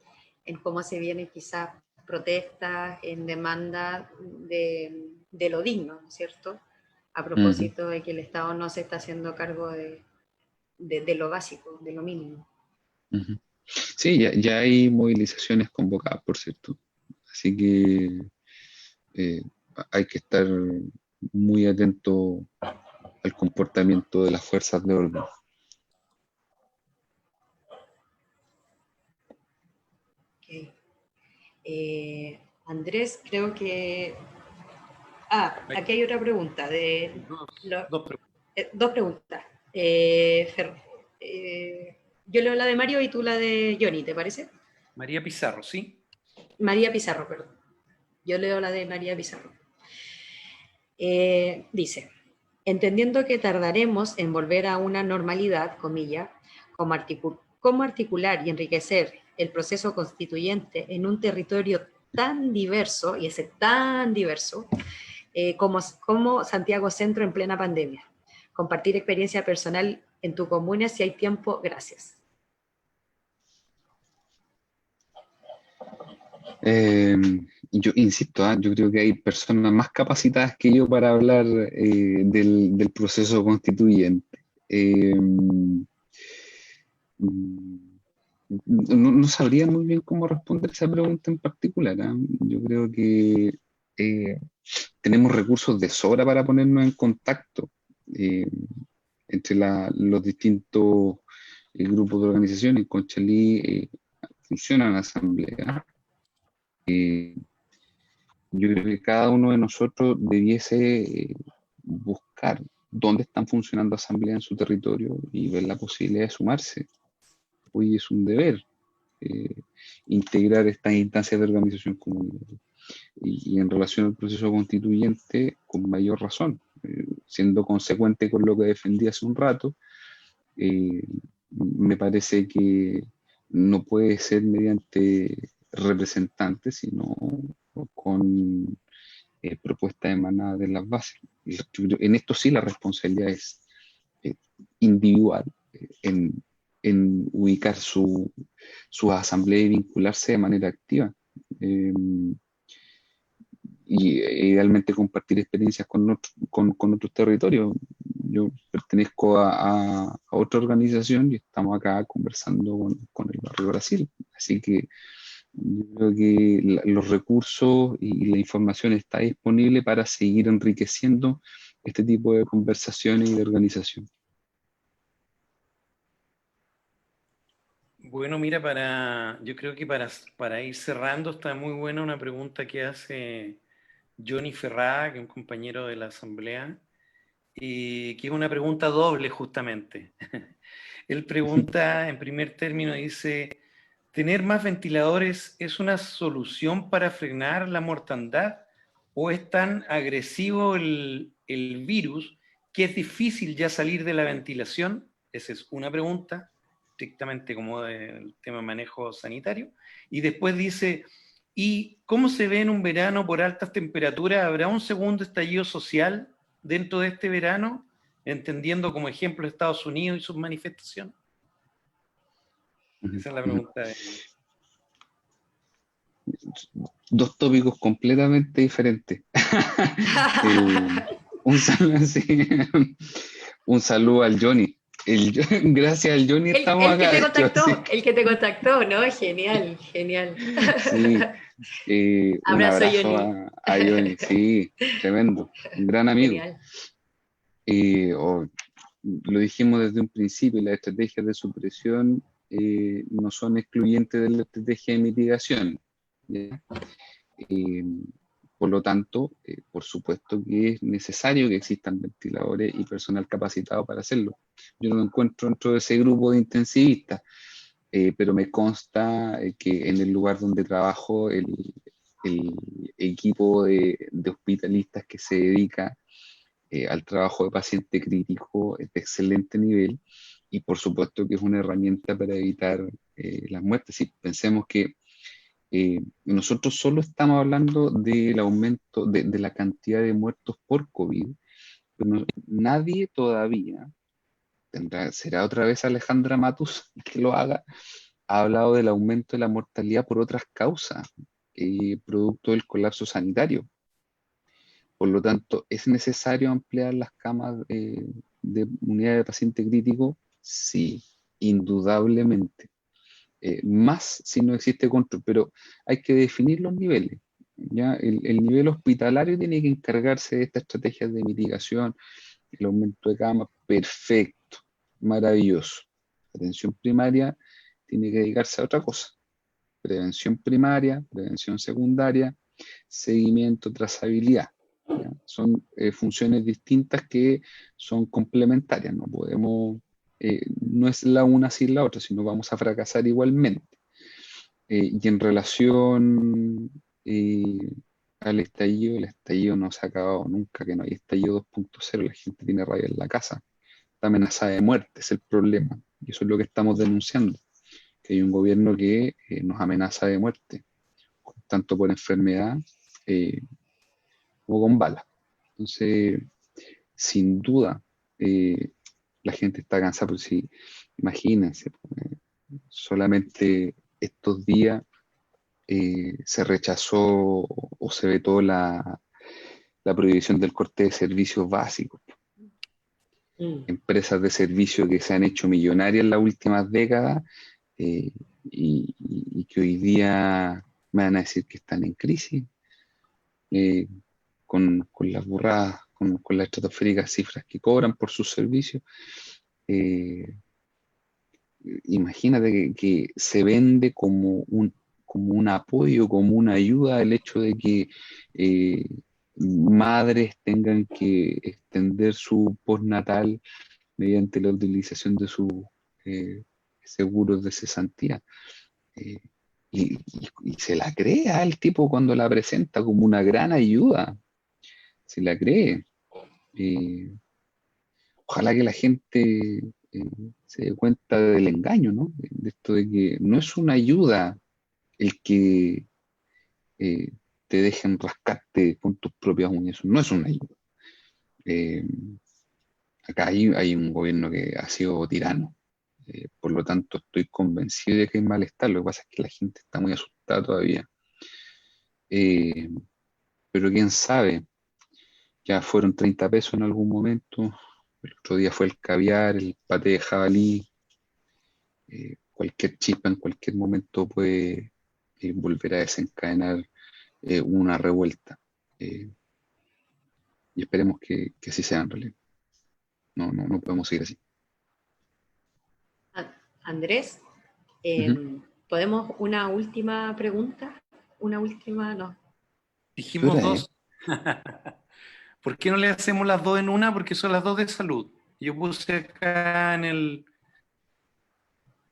cómo se vienen quizás protestas en demanda de lo digno, ¿no es cierto? A propósito de que el Estado no se está haciendo cargo de lo básico, de lo mínimo. Sí, ya hay movilizaciones convocadas, por cierto. Así que hay que estar muy atento al comportamiento de las fuerzas de orden. Okay. Andrés, creo que... aquí hay otra pregunta. Dos preguntas. Yo leo la de Mario y tú la de Johnny, ¿te parece? María Pizarro, ¿sí? María Pizarro, perdón. Yo leo la de María Pizarro. Dice, entendiendo que tardaremos en volver a una normalidad, comilla, ¿cómo articular y enriquecer el proceso constituyente en un territorio tan diverso, y ese tan diverso, como Santiago Centro en plena pandemia? Compartir experiencia personal en tu comuna si hay tiempo, gracias. Yo insisto, yo creo que hay personas más capacitadas que yo para hablar del proceso constituyente. No sabría muy bien cómo responder esa pregunta en particular. Yo creo que tenemos recursos de sobra para ponernos en contacto entre los distintos grupos de organización. En Conchalí funcionan asambleas. Yo creo que cada uno de nosotros debiese buscar buscar dónde están funcionando asambleas en su territorio y ver la posibilidad de sumarse. Hoy es un deber integrar estas instancias de organización comunitaria. Y en relación al proceso constituyente, con mayor razón, siendo consecuente con lo que defendí hace un rato, me parece que no puede ser mediante representantes, sino con propuestas emanadas de las bases. En esto sí la responsabilidad es individual, en ubicar su asamblea y vincularse de manera activa. Y idealmente compartir experiencias con otros territorios. Yo pertenezco a otra organización y estamos acá conversando con el Barrio Brasil. Así que yo creo que los recursos y la información está disponible para seguir enriqueciendo este tipo de conversaciones y de organización. Bueno, mira, yo creo que para ir cerrando está muy buena una pregunta que hace Johnny Ferrada, que es un compañero de la Asamblea, que es una pregunta doble justamente. Él pregunta, en primer término, dice, ¿tener más ventiladores es una solución para frenar la mortandad o es tan agresivo el virus que es difícil ya salir de la ventilación? Esa es una pregunta, estrictamente como del tema de manejo sanitario. Y después dice, ¿y cómo se ve en un verano por altas temperaturas? ¿Habrá un segundo estallido social dentro de este verano? Entendiendo como ejemplo Estados Unidos y sus manifestaciones. Esa es la pregunta. Dos tópicos completamente diferentes. Un saludo al Johnny. Gracias al Johnny estamos acá. El que te contactó, ¿no? Genial, genial. Sí, un abrazo a Johnny. Sí, tremendo, un gran amigo. Lo dijimos desde un principio, las estrategias de supresión no son excluyentes de la estrategia de mitigación, ¿ya? Por lo tanto, por supuesto que es necesario que existan ventiladores y personal capacitado para hacerlo. Yo no me encuentro dentro de ese grupo de intensivistas, pero me consta que en el lugar donde trabajo, el equipo de hospitalistas que se dedica al trabajo de paciente crítico es de excelente nivel y por supuesto que es una herramienta para evitar las muertes. Si pensemos que nosotros solo estamos hablando del aumento de la cantidad de muertos por COVID, pero nadie todavía, será otra vez Alejandra Matus que lo haga, ha hablado del aumento de la mortalidad por otras causas, producto del colapso sanitario. Por lo tanto, ¿es necesario ampliar las camas de unidad de paciente crítico? Sí, indudablemente. Más si no existe control, pero hay que definir los niveles. ¿Ya? El nivel hospitalario tiene que encargarse de estas estrategias de mitigación, el aumento de camas, perfecto, maravilloso. Atención primaria tiene que dedicarse a otra cosa. Prevención primaria, prevención secundaria, seguimiento, trazabilidad. ¿Ya? Son funciones distintas que son complementarias, no podemos... no es la una sin la otra, sino vamos a fracasar igualmente. Y en relación al estallido, el estallido no se ha acabado nunca, que no hay estallido 2.0, la gente tiene rabia en la casa, está amenazada de muerte, es el problema, y eso es lo que estamos denunciando, que hay un gobierno que nos amenaza de muerte, tanto por enfermedad como con bala. Entonces, sin duda, la gente está cansada, pero sí, imagínense, solamente estos días se rechazó o se vetó la prohibición del corte de servicios básicos. Empresas de servicio que se han hecho millonarias en las últimas décadas y que hoy día me van a decir que están en crisis con las burradas, con las estratosféricas cifras que cobran por sus servicios. Imagínate que se vende como un apoyo, como una ayuda el hecho de que madres tengan que extender su postnatal mediante la utilización de sus seguros de cesantía. Eh, y se la cree al tipo cuando la presenta como una gran ayuda, se la cree. Eh, Ojalá que la gente se dé cuenta del engaño, ¿no? De esto de que no es una ayuda el que eh, te dejen rascarte con tus propias uñas, no es una ayuda. Eh, Acá hay un gobierno que ha sido tirano. Por lo tanto, estoy convencido de que hay malestar. Lo que pasa es que la gente está muy asustada todavía. Eh, pero quién sabe, ya fueron 30 pesos en algún momento. El otro día fue el caviar, el paté de jabalí. Cualquier chispa en cualquier momento puede volver a desencadenar una revuelta. Eh, y esperemos que así sea en realidad. No podemos seguir así. Andrés, Ujú. ¿podemos una última pregunta? Una última, no. ¿Qué Dijimos hora es? dos. ¿Por qué no le hacemos las dos en una? Porque son las dos de salud. Yo puse acá en el...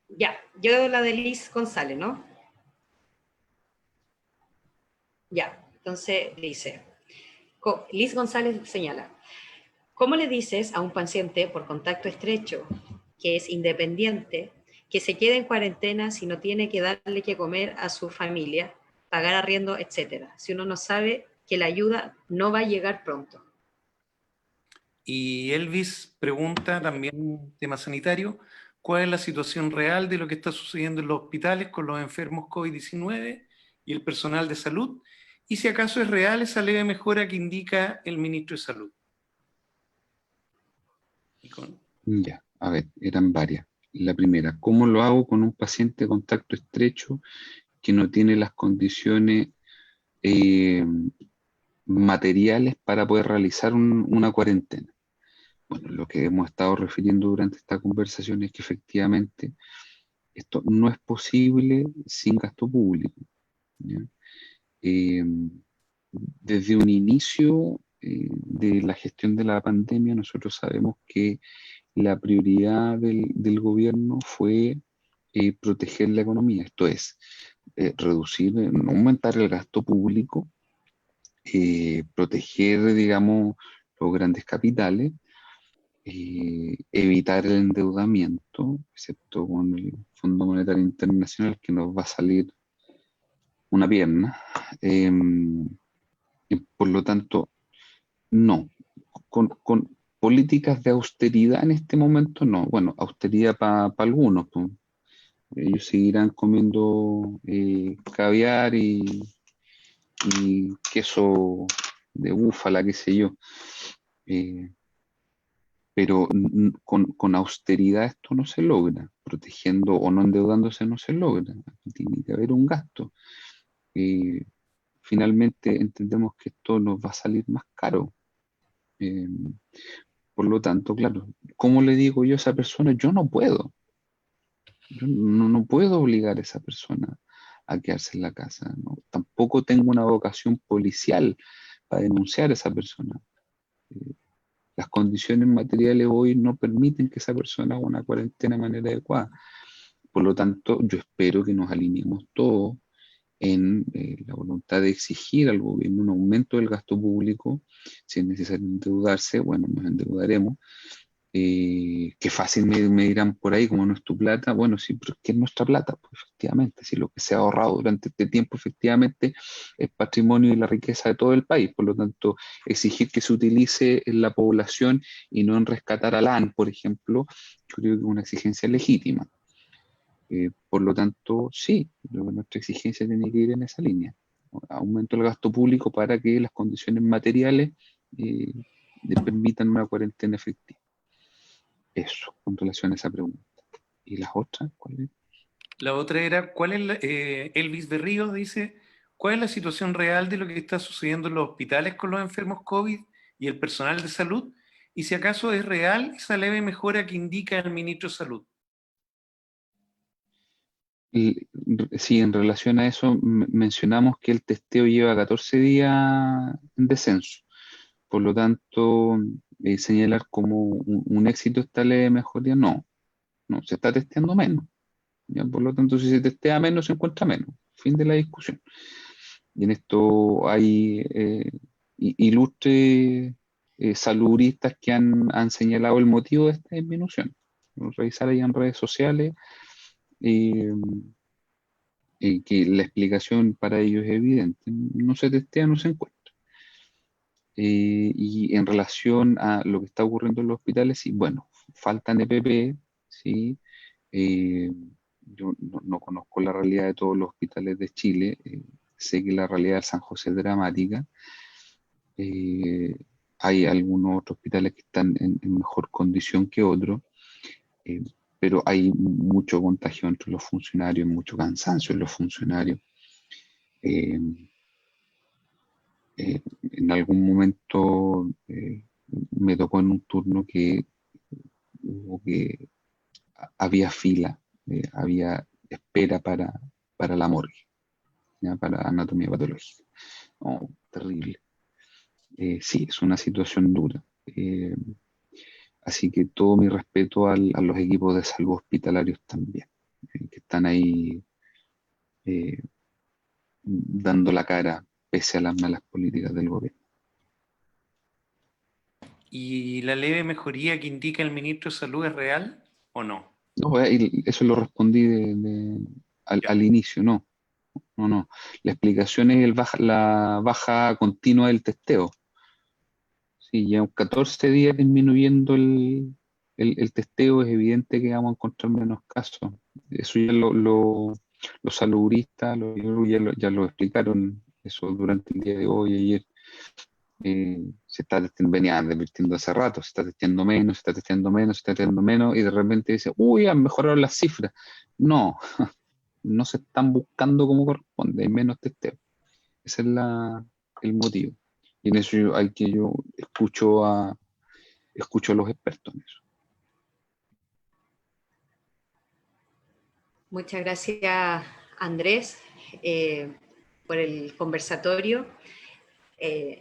Ya, yo la de Liz González, ¿no? Ya, entonces dice, Liz González señala, ¿cómo le dices a un paciente por contacto estrecho que es independiente que se quede en cuarentena si no tiene que darle que comer a su familia, pagar arriendo, etcétera? Si uno no sabe que la ayuda no va a llegar pronto. Y Elvis pregunta también, tema sanitario, ¿cuál es la situación real de lo que está sucediendo en los hospitales con los enfermos COVID-19 y el personal de salud? Y si acaso es real esa leve mejora que indica el ministro de Salud. Ya, a ver, eran varias. La primera, ¿cómo lo hago con un paciente de contacto estrecho que no tiene las condiciones eh, materiales para poder realizar una cuarentena? Bueno, lo que hemos estado refiriendo durante esta conversación es que efectivamente esto no es posible sin gasto público, ¿ya? Eh, Desde un inicio de la gestión de la pandemia, nosotros sabemos que la prioridad del gobierno fue proteger la economía, esto es, reducir, no aumentar el gasto público, proteger, digamos, los grandes capitales, evitar el endeudamiento, excepto con el Fondo Monetario Internacional que nos va a salir una pierna. Por lo tanto, no. Con políticas de austeridad en este momento, no. Bueno, austeridad para algunos, pues. Ellos seguirán comiendo caviar y queso de búfala, qué sé yo. Eh, pero con austeridad esto no se logra. Protegiendo o no endeudándose no se logra. Aquí tiene que haber un gasto. Eh, Finalmente entendemos que esto nos va a salir más caro. Eh, por lo tanto, claro, ¿cómo le digo yo a esa persona? Yo no puedo. Yo no puedo obligar a esa persona a quedarse en la casa, ¿no? Tampoco tengo una vocación policial para denunciar a esa persona. Eh, las condiciones materiales hoy no permiten que esa persona haga una cuarentena de manera adecuada. Por lo tanto, yo espero que nos alineemos todos en la voluntad de exigir al gobierno un aumento del gasto público. Si es necesario endeudarse, bueno, nos endeudaremos. Qué fácil me dirán por ahí, como no es tu plata. Bueno, sí, pero ¿qué es nuestra plata? Pues efectivamente, si lo que se ha ahorrado durante este tiempo efectivamente es patrimonio y la riqueza de todo el país. Por lo tanto, exigir que se utilice en la población y no en rescatar a LAN, por ejemplo, yo creo que es una exigencia legítima. Por lo tanto, sí, nuestra exigencia tiene que ir en esa línea. Aumento el gasto público para que las condiciones materiales eh, le permitan una cuarentena efectiva. Eso, con relación a esa pregunta. ¿Y las otras? ¿Cuál es? La otra era, Elvis de Ríos dice, ¿cuál es la situación real de lo que está sucediendo en los hospitales con los enfermos COVID y el personal de salud? Y si acaso es real esa leve mejora que indica el ministro de Salud. Sí, en relación a eso mencionamos que el testeo lleva 14 días en descenso. Por lo tanto, señalar como un éxito esta leve mejoría, no, se está testeando menos. ¿Ya? Por lo tanto, si se testea menos, se encuentra menos. Fin de la discusión. Y en esto hay ilustres saludistas que han señalado el motivo de esta disminución. Revisar ahí en redes sociales eh, que la explicación para ellos es evidente. No se testea, no se encuentra. Y en relación a lo que está ocurriendo en los hospitales, sí, bueno, faltan EPP, sí. eh, yo no conozco la realidad de todos los hospitales de Chile, sé que la realidad de San José es dramática. eh, Hay algunos otros hospitales que están en mejor condición que otros, eh, pero hay mucho contagio entre los funcionarios, mucho cansancio en los funcionarios. Eh, en algún momento me tocó en un turno que hubo que había fila, había espera para la morgue, ¿ya? Para anatomía patológica. No, terrible. Sí, es una situación dura. Así que todo mi respeto a los equipos de salud hospitalarios también, que están ahí eh, dando la cara pese a las malas políticas del gobierno. ¿Y la leve mejoría que indica el ministro de Salud es real o no? No, eso lo respondí Ya. al inicio, no. La explicación es la baja continua del testeo. Sí, ya 14 días disminuyendo el testeo, es evidente que vamos a encontrar menos casos. Eso ya los saludistas, los biólogos ya lo explicaron, eso durante el día de hoy, ayer. Se está venía advirtiendo hace rato, se está testeando menos, se está testeando menos, se está testeando menos, y de repente dice, uy, han mejorado las cifras. No, no se están buscando como corresponde, hay menos testeo. Ese es el motivo. Y en eso yo escucho a los expertos en eso. Muchas gracias, Andrés, por el conversatorio.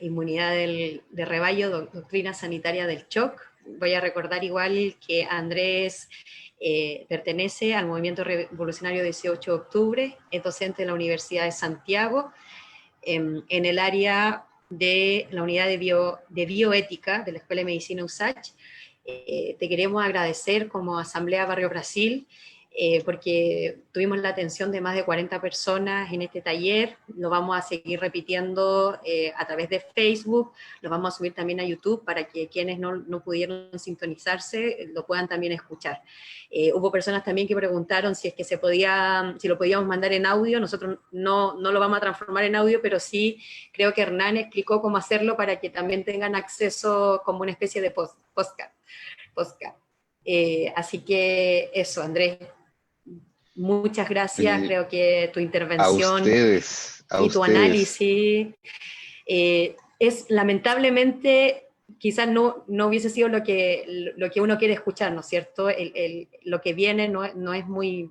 Inmunidad de rebaño, doctrina sanitaria del shock. Voy a recordar igual que Andrés pertenece al Movimiento Revolucionario 18 de Octubre, es docente de la Universidad de Santiago, en el área de la unidad de bioética de la Escuela de Medicina USACH. Te queremos agradecer como Asamblea Barrio Brasil, porque tuvimos la atención de más de 40 personas en este taller. Lo vamos a seguir repitiendo a través de Facebook, lo vamos a subir también a YouTube para que quienes no pudieron sintonizarse lo puedan también escuchar. Hubo personas también que preguntaron si es que si lo podíamos mandar en audio. Nosotros no lo vamos a transformar en audio, pero sí creo que Hernán explicó cómo hacerlo para que también tengan acceso como una especie de podcast. Así que eso, Andrés, muchas gracias. Creo que tu A intervención ustedes, y tu análisis es lamentablemente, quizás no hubiese sido lo que uno quiere escuchar, ¿no es cierto? Lo que viene no es muy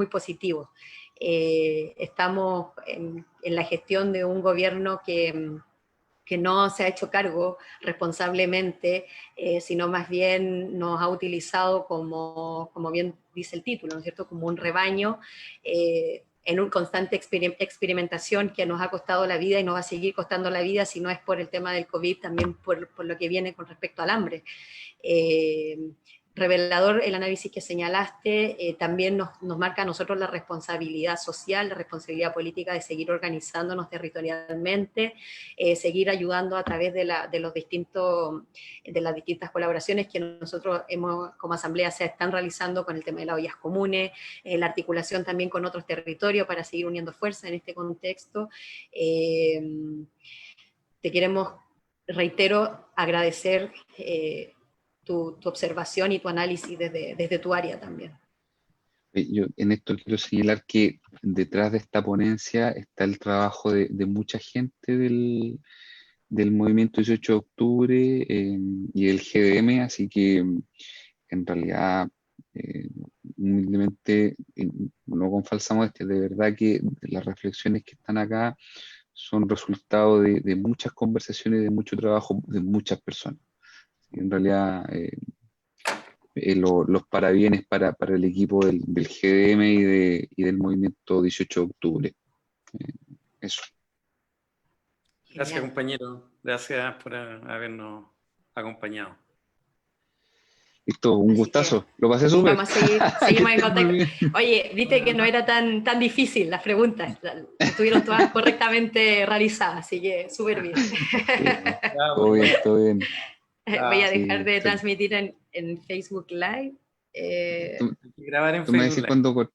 positivo. Estamos en la gestión de un gobierno que no se ha hecho cargo responsablemente, sino más bien nos ha utilizado como bien dice el título, ¿no es cierto?, como un rebaño, en una constante experimentación que nos ha costado la vida y nos va a seguir costando la vida, si no es por el tema del COVID, también por lo que viene con respecto al hambre. Revelador el análisis que señalaste, también nos marca a nosotros la responsabilidad social, la responsabilidad política de seguir organizándonos territorialmente, seguir ayudando a través de las distintas colaboraciones que nosotros como Asamblea se están realizando con el tema de las ollas comunes, la articulación también con otros territorios para seguir uniendo fuerzas en este contexto. Te queremos, reitero, agradecer tu observación y tu análisis desde tu área también. Yo en esto quiero señalar que detrás de esta ponencia está el trabajo de mucha gente del movimiento 18 de octubre y el GDM, así que en realidad humildemente, no con falsa modestia, de verdad que las reflexiones que están acá son resultado de muchas conversaciones, de mucho trabajo de muchas personas. En realidad, los parabienes para el equipo del GDM y del movimiento 18 de octubre. Eso. Gracias, Genial. compañero. Gracias por habernos acompañado. Listo, un Así gustazo. Lo pasé súper. Vamos a seguir, seguimos Que en estés muy contacto. bien. Oye, viste que no era tan difícil las preguntas, estuvieron todas correctamente realizadas, así que súper bien. Todo bien, todo bien. Voy a Sí, dejar de excelente. transmitir en Facebook Live. Hay que grabar en Tú me Facebook decís Live. cuándo corta.